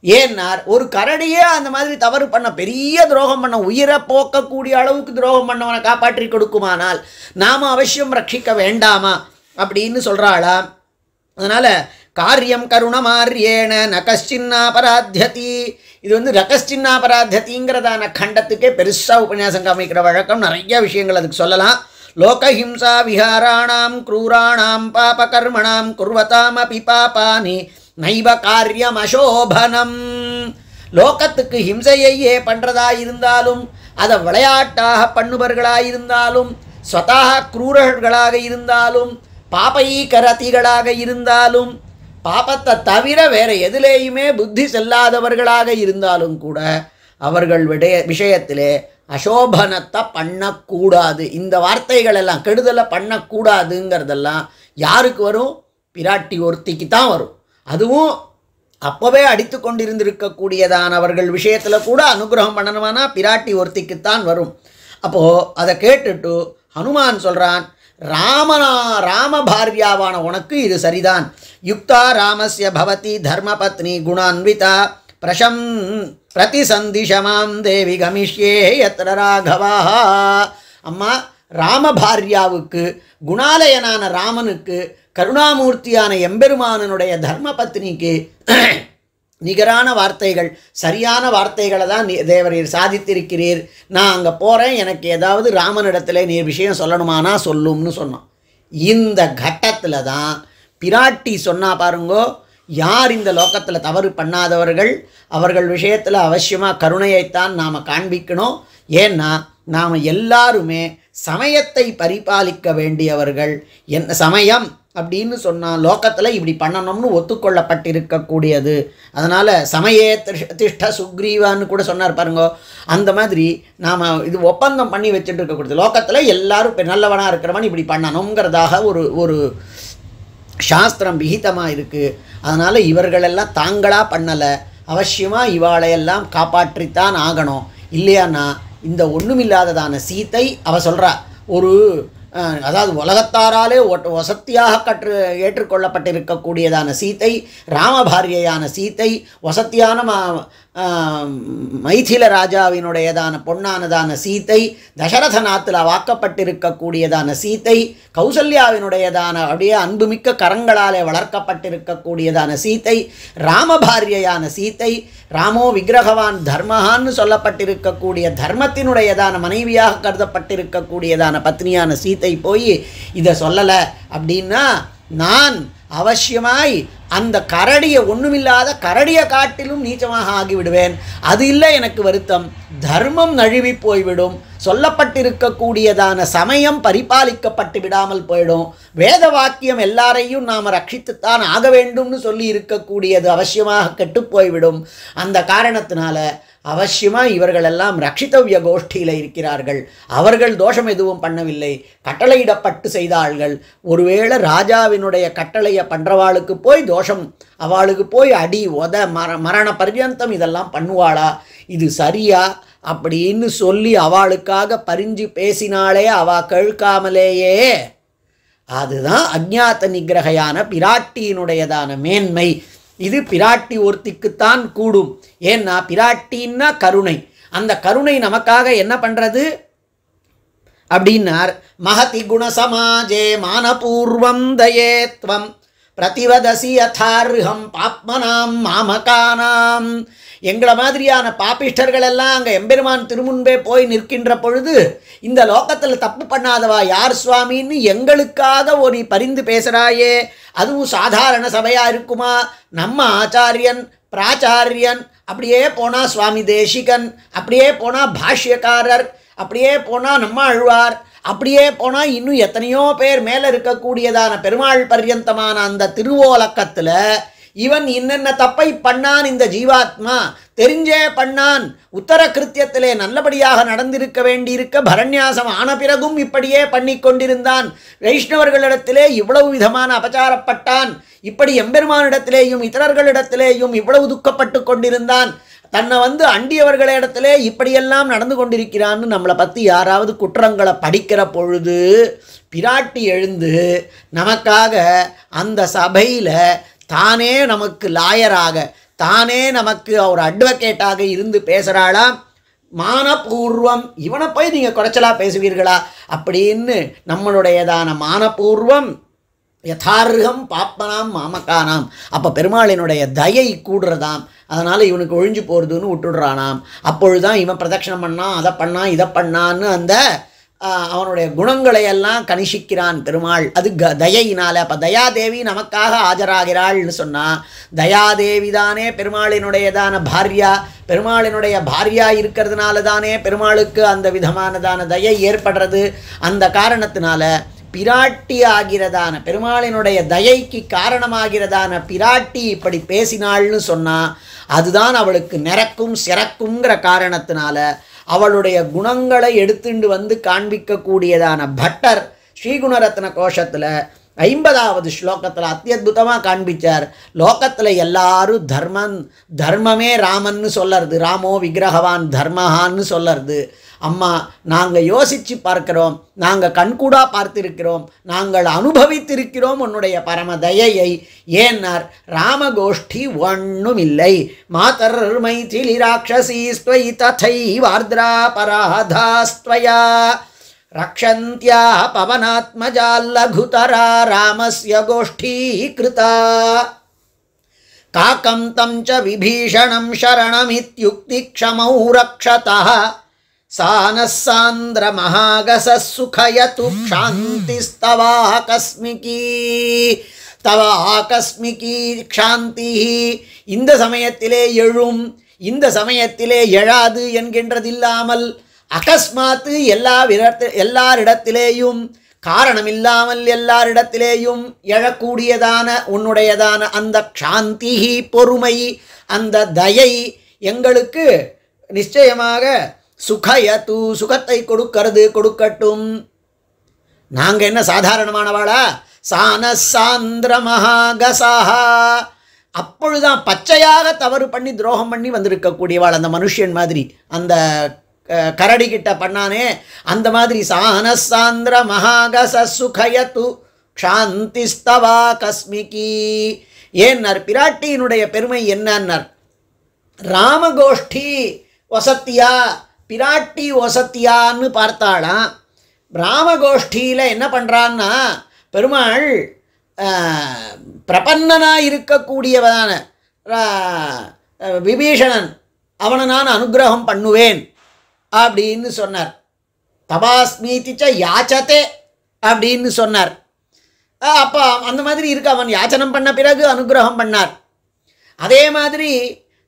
ஏன்னார், ஒரு கரடியே அந்த மாதிரி தவறு பண்ண, பெரிய துரோகம் பண்ண, உயிரை போக்கக்கூடிய அளவுக்கு துரோகம் பண்ணவனை காப்பாற்றி கொடுக்குமானால் நாம் அவசியம் ரட்சிக்க வேண்டாமா அப்படின்னு சொல்கிறாளா. அதனால் காரியம் கருணமாரியேன நகஸ்சின்னாபராத்தியதி, இது ரகஸ்சின்னாபராத்தியதிங்கிறதான கண்டத்துக்கே பெருசாக உபன்யாசம் காமிக்கிற வழக்கம், நிறைய விஷயங்கள் அதுக்கு சொல்லலாம். லோகஹிம்சா விஹாராணாம் க்ரூராணாம் பாபகர்மணாம் குர்வதாமபி பாபானி நைவ காரியம் அசோபனம். லோகத்துக்கு ஹிம்சையே பண்ணுறதா இருந்தாலும், அதை விளையாட்டாக பண்ணுபவர்களாக இருந்தாலும், ஸ்வதாக குரூரர்களாக இருந்தாலும், பாபைகரதிகளாக இருந்தாலும், பாபத்தை தவிர வேறு எதிலேயுமே புத்தி செல்லாதவர்களாக இருந்தாலும் கூட அவர்கள் விஷயத்திலே அசோபனத்தை பண்ணக்கூடாது. இந்த வார்த்தைகள் எல்லாம் கெடுதலை பண்ணக்கூடாதுங்கிறதெல்லாம் யாருக்கு வரும்? பிராட்டி ஒருத்திக்கு தான் வரும். அதுவும் அப்போவே அடித்து கொண்டிருந்திருக்கக்கூடியதானவர்கள் விஷயத்தில் கூட அனுகிரகம் பண்ணணுமானா பிராட்டி ஒருத்திக்குத்தான் வரும். அப்போது அதை கேட்டுட்டு ஹனுமான் சொல்கிறான், ராமபாரியாவான உனக்கு இது சரிதான். யுக்தா ராமஸ்ய பவதி தர்மபத்னி குணான்விதா பிரதிசந்திஷமாம் தேவி கமிஷ்யே யத்ர ராகவா. அம்மா, ராமபாரியாவுக்கு, குணாலயனான ராமனுக்கு, கருணாமூர்த்தியான எம்பெருமானனுடைய தர்மபத்னிக்கு நிகரான வார்த்தைகள், சரியான வார்த்தைகளை தான் தேவரீர் சாதித்திருக்கிறீர். நான் அங்கே போகிறேன், எனக்கு ஏதாவது ராமனிடத்தில் நீர் விஷயம் சொல்லணுமானா சொல்லும்னு சொன்னோம். இந்த கட்டத்தில் தான் பிராட்டி சொன்னா பாருங்கோ, யார் இந்த லோகத்தில் தவறு பண்ணாதவர்கள் அவர்கள் விஷயத்தில் அவசியமாக கருணையைத்தான் நாம் காண்பிக்கணும். ஏன்னா நாம் எல்லாருமே சமயத்தை பரிபாலிக்க வேண்டியவர்கள். என்ன சமயம் அப்படின்னு சொன்னால் லோகத்தில் இப்படி பண்ணணும்னு ஒத்துக்கொள்ளப்பட்டிருக்கக்கூடியது. அதனால் சமயே திஷ்ட சுக்ரீவான்னு கூட சொன்னார் பாருங்கோ. அந்த மாதிரி நாம் இது ஒப்பந்தம் பண்ணி வச்சுட்டு இருக்கக்கூடியது. லோகத்தில் எல்லாரும் நல்லவனாக இருக்கிறவன் இப்படி பண்ணணுங்கிறதாக ஒரு சாஸ்திரம் விகிதமாக இருக்குது. அதனால் இவர்களெல்லாம் தாங்களாக பண்ணலை, அவசியமாக இவாளையெல்லாம் காப்பாற்றித்தான் ஆகணும். இல்லையான்னா இந்த ஒன்றுமில்லாததான சீத்தை அவ சொல்கிறா, அதாவது உலகத்தாராலே வசத்தியாக ஏற்றுக்கொள்ளப்பட்டிருக்கக்கூடியதான சீத்தை, ராமபாரியையான சீத்தை, வசத்தியான மைதில ராஜாவினுடையதான பொன்னானதான சீத்தை, தசரத நாத்தில் வாக்கப்பட்டிருக்கக்கூடியதான சீத்தை, கௌசல்யாவினுடையதான அப்படியே அன்புமிக்க கரங்களாலே வளர்க்கப்பட்டிருக்கக்கூடியதான சீத்தை, ராமபாரியையான சீத்தை, ராமோ விக்கிரகவான் தர்மஹான்னு சொல்லப்பட்டிருக்கக்கூடிய தர்மத்தினுடையதான மனைவியாக கருதப்பட்டிருக்கக்கூடியதான பத்னியான சீத்தை போய் இதை சொல்லலை அப்படின்னா நான் அவசியமாய் அந்த கரடியை, ஒன்றுமில்லாத கரடியை காட்டிலும் நீச்சமாக ஆகிவிடுவேன். அது இல்லை எனக்கு வருத்தம், தர்மம் நழுவி போய்விடும், சொல்லப்பட்டிருக்கக்கூடியதான சமயம் பரிபாலிக்கப்பட்டு விடாமல் போயிடும், வேத வாக்கியம் எல்லாரையும் நாம் ரட்சித்துத்தான் ஆக வேண்டும்னு சொல்லி இருக்கக்கூடியது அவசியமாக கெட்டு போய்விடும். அந்த காரணத்தினால அவசியமாக இவர்களெல்லாம் ரட்சித்தவ்ய கோஷ்டியில் இருக்கிறார்கள், அவர்கள் தோஷம் எதுவும் பண்ணவில்லை, கட்டளையிடப்பட்டு செய்தாள்கள். ஒருவேளை ராஜாவினுடைய கட்டளையை பண்ணுறவாளுக்கு போய் தோஷம், அவளுக்கு போய் அடி உத மரண பர்யந்தம் இதெல்லாம் பண்ணுவாளா, இது சரியா அப்படின்னு சொல்லி அவளுக்காக பரிஞ்சு பேசினாலே அவள் கேட்காமலேயே, அதுதான் அஜ்ஞாத நிகிரகையான பிராட்டியினுடையதான மேன்மை. இது பிராட்டி ஒருத்திக்குத்தான் கூடும். ஏன்னா பிராட்டின்னா கருணை. அந்த கருணை நமக்காக என்ன பண்ணுறது அப்படின்னார். மகதி குணசமாஜே மானபூர்வம் தயேத்வம் பிரதிவதசி யதார்ஹம் பாப்மனாம் மாமகானாம். எங்களை மாதிரியான பாப்பிஷ்டர்கள் எல்லாம் அங்கே எம்பெருமான் திருமுன்பே போய் நிற்கின்ற பொழுது, இந்த லோகத்தில் தப்பு பண்ணாதவா யார் சுவாமின்னு எங்களுக்காக ஒரு பரிந்து பேசுகிறாயே, அதுவும் சாதாரண சபையாக இருக்குமா? நம்ம ஆச்சாரியன் பிராச்சாரியன், அப்படியே போனால் சுவாமி தேசிகன், அப்படியே போனால் பாஷ்யக்காரர், அப்படியே போனால் நம்ம ஆழ்வார், அப்படியே போனால் இன்னும் எத்தனையோ பேர் மேலே இருக்கக்கூடியதான பெருமாள் பர்யந்தமான அந்த திருவோலக்கத்தில் இவன் இன்னென்ன தப்பை பண்ணான், இந்த ஜீவாத்மா தெரிஞ்சே பண்ணான், உத்தர கிருத்தியத்திலே நல்லபடியாக நடந்திருக்க வேண்டியிருக்க பரண்யாசம் ஆன பிறகும் இப்படியே பண்ணி கொண்டிருந்தான், வைஷ்ணவர்களிடத்திலே இவ்வளவு விதமான அபச்சாரப்பட்டான், இப்படி எம்பெருமானிடத்திலேயும் இதரர்களிடத்திலேயும் இவ்வளவு துக்கப்பட்டு கொண்டிருந்தான், தன்னை அண்டியவர்களிடத்திலே இப்படியெல்லாம் நடந்து கொண்டிருக்கிறான்னு நம்மளை பற்றி யாராவது குற்றங்களை படிக்கிற பொழுது பிராட்டி எழுந்து நமக்காக அந்த சபையில் தானே நமக்கு லாயராக, தானே நமக்கு ஒரு அட்வொகேட்டாக இருந்து பேசுகிறாளாம். மானபூர்வம், இவனை போய் நீங்கள் குறைச்சலாக பேசுவீர்களா அப்படின்னு நம்மளுடையதான மானபூர்வம் யதார்ஹம் பாப்பனாம் மாமக்கானாம். அப்போ பெருமாளினுடைய தயை கூடுறதாம், அதனால் இவனுக்கு ஒழிஞ்சு போகிறதுன்னு விட்டுடுறானாம். அப்பொழுதுதான் இவன் பிரதட்சணம் பண்ணான், அதை பண்ணான், இதை பண்ணான்னு அந்த அவனுடைய குணங்களை எல்லாம் கணிஷிக்கிறான் பெருமாள். அது தயையினால். அப்போ தயாதேவி நமக்காக ஆஜராகிறாள்னு சொன்னால், தயாதேவி தானே பெருமாளினுடையதான பாரியா, பெருமாளினுடைய பாரியா இருக்கிறதுனால தானே பெருமாளுக்கு அந்த விதமானதான தயை ஏற்படுறது. அந்த காரணத்தினால பிராட்டி ஆகிறதான பெருமாளினுடைய தயைக்கு காரணமாகிறதான பிராட்டி இப்படி பேசினாள்னு சொன்னால், அதுதான் அவளுக்கு நிறக்கும் சிறக்குங்கிற காரணத்தினால அவளுடைய குணங்களை எடுத்துட்டு காண்பிக்கக்கூடியதான பட்டர் ஸ்ரீகுணரத்ன கோஷத்தில் 50வது ஸ்லோகத்தில் அத்தியுதமாக காண்பிச்சார். லோகத்தில் எல்லாரும் தர்மமே ராமன்னு சொல்லறது, ராமோ விக்கிரகவான் தர்மஹான்னு சொல்லறது. அம்மா நாங்கள் யோசித்து பார்க்கிறோம், நாங்கள் கண்கூடா பார்த்திருக்கிறோம், நாங்கள் அனுபவித்திருக்கிறோம் உன்னுடைய பரம தயையை. ஏன்னார் ராமகோஷ்டி ஒன்றும் இல்லை. மாதர் மைதிலி ராட்சசி ஸ்வை ததை வார்த்ரா பராதாஸ்த்வயா ரக்ஷந்த்யா பவனாத்மஜால்லகுதரா ராமஸ்ய கோஷ்டி கிருதா காக்கம் தம் ச விபீஷணம் சரணமித்யுக்தி க்ஷமௌ ரக்ஷதः சானசாந்திர மகாகச சுகயது க்ஷாந்திஸ்தவாகஸ்மிகி தவாகஸ்மிகி க்ஷாந்தி. இந்த சமயத்திலே எழும், இந்த சமயத்திலே எழாது என்கின்றதில்லாமல் அகஸ்மாத்து எல்லாரிடத்திலேயும் காரணமில்லாமல் எல்லாரிடத்திலேயும் எழக்கூடியதான உன்னுடையதான அந்த க்ஷாந்தி பொறுமை, அந்த தயை எங்களுக்கு நிச்சயமாக சுகயது சுகத்தை கொடுக்கட்டும். நாங்கள் என்ன சாதாரணமானவாளா? சானசாந்திர மகாகசாஹா. அப்பொழுதுதான் பச்சையாக தவறு பண்ணி துரோகம் பண்ணி வந்திருக்கக்கூடியவாள் அந்த மனுஷன் மாதிரி, அந்த கரடி கிட்ட பண்ணானே அந்த மாதிரி. சானசாந்திர மகாகச சுகயது க்ஷாந்திஸ்தவா கஸ்மிகி. ஏன்னார் பிராட்டியினுடைய பெருமை என்னன்னார், ராமகோஷ்டி வசத்தியா பிராட்டி வசத்தியான்னு பார்த்தாளாம். ராமகோஷ்டியில் என்ன பண்ணுறான்னா, பெருமாள் பிரபன்னனாக இருக்கக்கூடியவதான விபீஷணன், அவனை நான் அனுகிரகம் பண்ணுவேன் அப்படின்னு சொன்னார். தபாஸ்மீதிச்ச யாச்சதே அப்படின்னு சொன்னார். அப்போ அந்த மாதிரி இருக்கு, அவன் யாச்சனம் பண்ண பிறகு அனுகிரகம் பண்ணார். அதே மாதிரி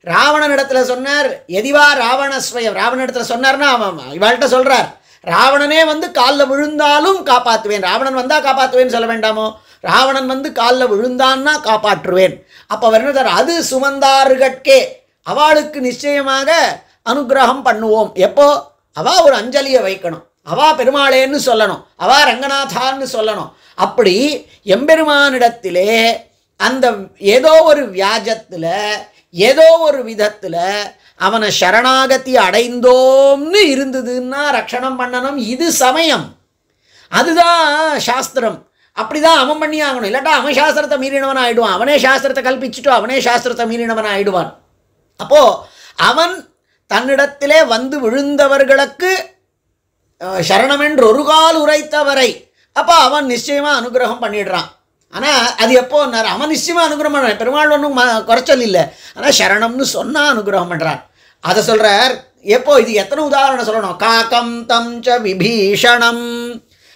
ராவணனிடத்தில் சொன்னார், எதிவா ராவணஸ்வயம், ராவணனிடத்தில் சொன்னார்னா அவன் இவாள்கிட்ட சொல்கிறார், ராவணனே காலில் விழுந்தாலும் காப்பாற்றுவேன். ராவணன் வந்தால் காப்பாற்றுவேன்னு சொல்ல வேண்டாமோ, ராவணன் காலில் விழுந்தான்னா காப்பாற்றுவேன். அப்போ அவர் என்ன, அது சுமந்தார்கட்கே, அவளுக்கு நிச்சயமாக அனுகிரகம் பண்ணுவோம். எப்போ அவள் ஒரு அஞ்சலியை வைக்கணும், அவள் பெருமாளேன்னு சொல்லணும், அவள் ரங்கநாதான்னு சொல்லணும். அப்படி எம்பெருமானிடத்திலே அந்த ஏதோ ஒரு வியாஜத்தில் ஏதோ ஒரு விதத்தில் அவனை சரணாகதி அடைந்தோம்னு இருந்ததுன்னா ரக்ஷணம் பண்ணணும். இது சமயம், அதுதான் சாஸ்திரம். அப்படி தான் அவன் பண்ணி ஆகணும். இல்லாட்டா அவன் சாஸ்திரத்தை மீறினவன் ஆகிடுவான். அவனே சாஸ்திரத்தை கல்பிச்சுட்டோ அவனே சாஸ்திரத்தை மீறினவன் ஆகிடுவான். அப்போது அவன் தன்னிடத்திலே வந்து விழுந்தவர்களுக்கு சரணமென்று ஒரு கால் உரைத்தவரை அப்போ அவன் நிச்சயமாக அனுகிரகம் பண்ணிடுறான். ஆனால் அது எப்போன்னார், அவன் நிச்சயமாக அனுகிரகம் பண்ணுறான். பெருமாள் ஒன்றும் குறைச்சல் இல்லை. ஆனால் சரணம்னு சொன்னால் அனுகிரகம் பண்ணுறான். அதை சொல்கிறார். எப்போ இது எத்தனை உதாரணம் சொல்லணும்? காக்கம் தம் ச விபீஷணம்,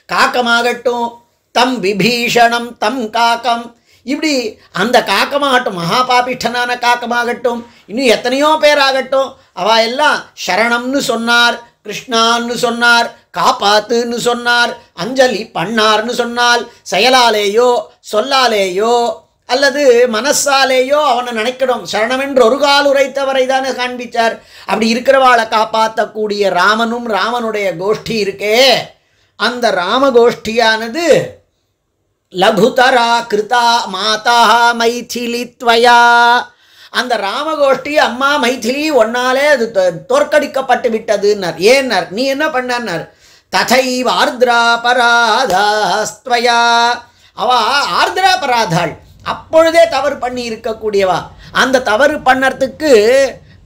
காக்கமாகட்டும், தம் விபீஷணம், தம் காக்கம், இப்படி அந்த காக்கமாகட்டும், மகாபாபிஷ்டனான காக்கமாகட்டும், இன்னும் எத்தனையோ பேராகட்டும், அவள் எல்லாம் சரணம்னு சொன்னார், கிருஷ்ணான்னு சொன்னார், காப்பாத்துன்னு சொன்னார், அஞ்சலி பண்ணார்னு சொன்னால் செயலாலேயோ சொல்லாலேயோ அல்லது மனசாலேயோ அவனை நினைக்கணும். சரணமென்று ஒரு கால் உரைத்தவரை தானே காண்பிச்சார். அப்படி இருக்கிறவாளை காப்பாற்றக்கூடிய ராமனும் ராமனுடைய கோஷ்டி இருக்கே, அந்த ராமகோஷ்டியானது லகுதரா கிருதா மாதா மைதிலி த்வயா, அந்த ராமகோஷ்டி அம்மா மைதிலி ஒன்னாலே அது தோற்கடிக்கப்பட்டு விட்டதுன்னார். ஏன்னார், நீ என்ன பண்ணார், ததைவ ஆர்திராபராதாஸ்த்வயா, அவ ஆர்திராபராதாள், அப்பொழுதே தவறு பண்ணி இருக்கக்கூடியவா, அந்த தவறு பண்ணறதுக்கு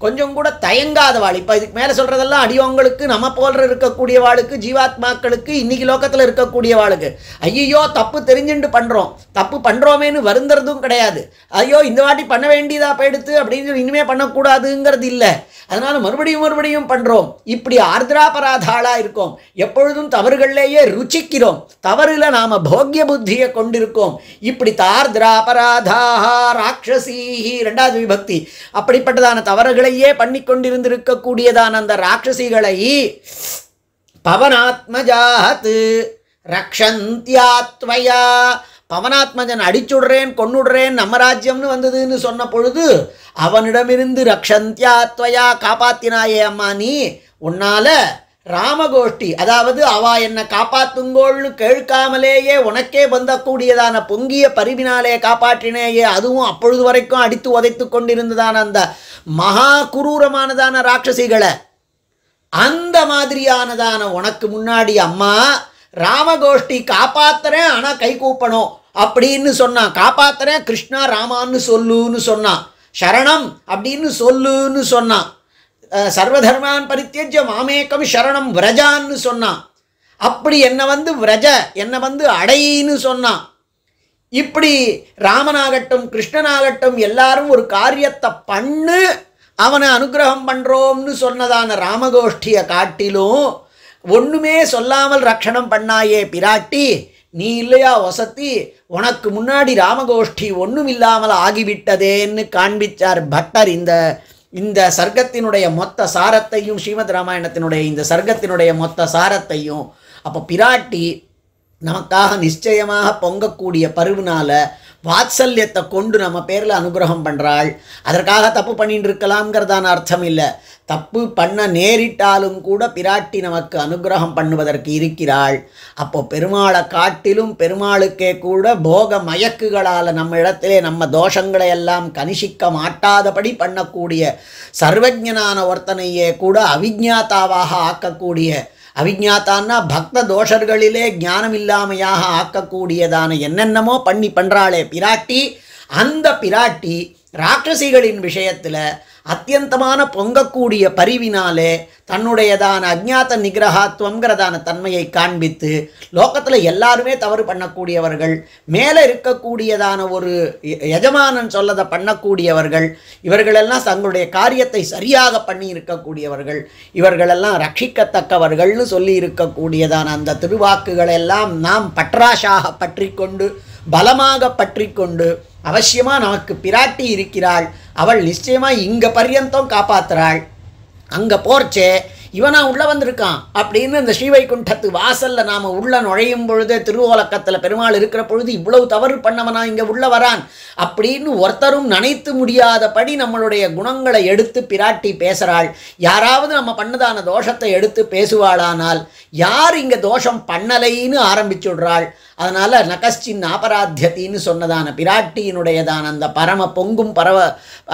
கொஞ்சம் கூட தயங்காதவாள். இப்போ இதுக்கு மேலே சொல்கிறதெல்லாம் அடியோங்களுக்கு, நம்ம போன்ற இருக்கக்கூடியவாளுக்கு, ஜீவாத்மாக்களுக்கு, இன்றைக்கி லோகத்தில் இருக்கக்கூடியவாளுக்கு. ஐயோ தப்பு தெரிஞ்சுட்டு பண்ணுறோம், தப்பு பண்ணுறோமேனு வருந்துறதும் கிடையாது. ஐயோ இந்த வாட்டி பண்ண வேண்டியதாக போயிடுத்து அப்படின்னு இனிமேல் பண்ணக்கூடாதுங்கிறது இல்லை. அதனால் மறுபடியும் பண்ணுறோம். இப்படி ஆர்திராபராதாளாக இருக்கோம். எப்பொழுதும் தவறுகளிலேயே ருச்சிக்கிறோம். தவறில் நாம் போக்கிய புத்தியை கொண்டிருக்கோம். இப்படி தார்திராபராதாக ராட்சசீஹி, ரெண்டாவது விபக்தி, அப்படிப்பட்டதான தவறுகளையே பண்ணி கொண்டிருந்திருக்கக்கூடியதான அந்த ராட்சசிகளை பவனாத்மஜாத் ரக்ஷந்தியாத்வயா, பவனாத்மஜன் அடிச்சுடுறேன் கொன்னுடுறேன் நம்ம ராஜ்யம்னு வந்ததுன்னு சொன்ன பொழுது அவனிடமிருந்து ரக்ஷந்தியாத்வயா, காப்பாத்தினாயே அம்மா நீ, உன்னால ராமகோஷ்டி, அதாவது அவா என்னை காப்பாத்துங்கோள்னு கேட்காமலேயே உனக்கே வந்தக்கூடியதான பொங்கிய பரிவினாலே காப்பாற்றினேயே, அதுவும் அப்பொழுது வரைக்கும் அடித்து உதைத்து கொண்டிருந்ததான அந்த மகா குரூரமானதான ராட்சசிகளை, அந்த மாதிரியானதான உனக்கு முன்னாடி அம்மா ராமகோஷ்டி காப்பாத்துறேன் ஆனால் கை கூப்பணும் அப்படின்னு சொன்னான். காப்பாத்துறேன் கிருஷ்ணா ராமான்னு சொல்லுன்னு சொன்னான். சரணம் அப்படின்னு சொல்லுன்னு சொன்னான். சர்வதர்மான் பரித்தியஜ்ய மாமேகம் சரணம் விரஜான்னு சொன்னான். அப்படி என்னை வந்து விரஜ, என்னை வந்து அடையின்னு சொன்னான். இப்படி ராமனாகட்டும் கிருஷ்ணனாகட்டும் எல்லாரும் ஒரு காரியத்தை பண்ணு அவனை அனுகிரகம் பண்ணுறோம்னு சொன்னதான ராமகோஷ்டியை காட்டிலும் ஒன்றுமே சொல்லாமல் ரக்ஷணம் பண்ணாயே பிராட்டி, நீ இல்லையா வசத்தி, உனக்கு முன்னாடி ராமகோஷ்டி ஒன்றும் இல்லாமல் ஆகிவிட்டதேன்னு காண்பிச்சார் பட்டர். இந்த சர்க்கத்தினுடைய மொத்த சாரத்தையும், ஸ்ரீமத் ராமாயணத்தினுடைய இந்த சர்க்கத்தினுடைய மொத்த சாரத்தையும். அப்போ பிராட்டி நமக்காக நிச்சயமாக பொங்கக்கூடிய பருவினால வாத்சல்யத்தை கொண்டு நம்ம பேரில் அனுகிரகம் பண்ணுறாள். அதற்காக தப்பு பண்ணிட்டு இருக்கலாம்ங்கிறதான அர்த்தம் இல்லை. தப்பு பண்ண நேரிட்டாலும் கூட பிராட்டி நமக்கு அனுகிரகம் பண்ணுவதற்கு இருக்கிறாள். அப்போ பெருமாளை காட்டிலும் பெருமாளுக்கே கூட போக மயக்குகளால் நம்ம இடத்திலே நம்ம தோஷங்களை எல்லாம் கனிஷிக்க மாட்டாதபடி பண்ணக்கூடிய சர்வஜனான ஒருத்தனையே கூட அவிஜ்ஞாதாவாக ஆக்கக்கூடிய, அவிஜ்ஞாத்தான்னா பக்த தோஷர்களிலே ஞானம் இல்லாமையாக ஆக்கக்கூடியதான என்னென்னமோ பண்ணுறாளே பிராட்டி. அந்த பிராட்டி ராட்சசிகளின் விஷயத்தில் அத்தியந்தமான பொங்கக்கூடிய பரிவினாலே தன்னுடையதான அஜ்ஞாத நிகிரகாத்வங்கிறதான தன்மையை காண்பித்து லோகத்தில் எல்லாருமே தவறு பண்ணக்கூடியவர்கள், மேலே இருக்கக்கூடியதான ஒரு எஜமானன் சொல்லதை பண்ணக்கூடியவர்கள், இவர்களெல்லாம் தங்களுடைய காரியத்தை சரியாக பண்ணி இருக்கக்கூடியவர்கள், இவர்களெல்லாம் ரட்சிக்கத்தக்கவர்கள்னு சொல்லி இருக்கக்கூடியதான அந்த திருவாக்குகளெல்லாம் நாம் பற்றாஷாக பற்றி கொண்டு பலமாக பற்றி கொண்டு அவசியமாக நமக்கு பிராட்டி இருக்கிறாள், அவள் நிச்சயமாக இங்கே பர்யந்தம் காப்பாற்றுறாள், அங்கே போர்ச்சே இவனா உள்ளே வந்திருக்கான் அப்படின்னு இந்த ஸ்ரீவைகுண்டத்து வாசலில் நாம் உள்ள நுழையும் பொழுதே திருவோலக்கத்தில் பெருமாள் இருக்கிற பொழுது இவ்வளவு தவறு பண்ணவனா இங்கே உள்ள வரான் அப்படின்னு ஒருத்தரும் நினைத்து முடியாதபடி நம்மளுடைய குணங்களை எடுத்து பிராட்டி பேசுகிறாள். யாராவது நம்ம பண்ணதான தோஷத்தை எடுத்து பேசுவாளானால் யார் இங்கே தோஷம் பண்ணலைன்னு ஆரம்பிச்சுடுறாள். அதனால் நகஸ்சின் அபராத்தியத்தின்னு சொன்னதான பிராட்டியினுடையதான அந்த பரம பொங்கும்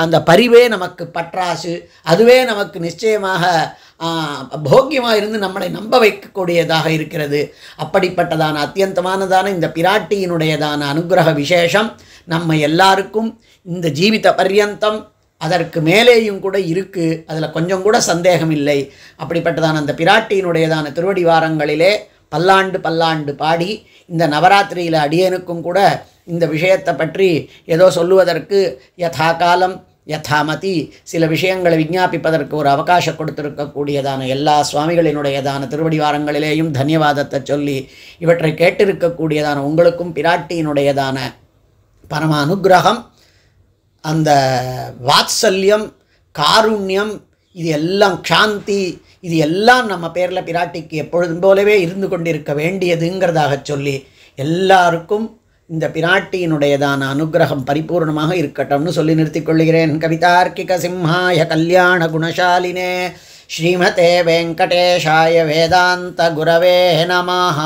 அந்த பரிவே நமக்கு பற்றாசு, அதுவே நமக்கு நிச்சயமாக போக்கியமாக இருந்து நம்மளை நம்ப வைக்கக்கூடியதாக இருக்கிறது. அப்படிப்பட்டதான அத்தியந்தமானதான இந்த பிராட்டியினுடையதான அனுகிரக விசேஷம் நம்ம எல்லாருக்கும் இந்த ஜீவித பர்யந்தம் அதற்கு மேலேயும் கூட இருக்குது. அதில் கொஞ்சம் கூட சந்தேகம் இல்லை. அப்படிப்பட்டதான அந்த பிராட்டியினுடையதான திருவடி வாரங்களிலே பல்லாண்டு பாடி இந்த நவராத்திரியில் அடியனுக்கும் கூட இந்த விஷயத்தை பற்றி ஏதோ சொல்லுவதற்கு யதா காலம் யதாமதி சில விஷயங்களை விஞ்ஞாபிப்பதற்கு ஒரு அவகாசம் கொடுத்திருக்கக்கூடியதான எல்லா சுவாமிகளினுடையதான திருவடி வாரங்களிலேயும் தன்யவாதத்தை சொல்லி இவற்றை கேட்டிருக்கக்கூடியதான உங்களுக்கும் பிராட்டியினுடையதான பரம அனுகிரகம், அந்த வாத்சல்யம், காருண்யம், இது எல்லாம் சாந்தி, இது எல்லாம் நம்ம பேரில் பிராட்டிக்கு எப்பொழுதும் போலவே இருந்து கொண்டிருக்க வேண்டியதுங்கிறதாக சொல்லி எல்லாருக்கும் இந்த பிராட்டியினுடையதான அனுகிரகம் பரிபூர்ணமாக இருக்கட்டும்னு சொல்லி நிறுத்திக் கொள்கிறேன். கவிதார்க்கிக சிம்ஹாய கல்யாண குணசாலினே ஸ்ரீமதே வெங்கடேஷாய வேதாந்த குரவே நமஹ.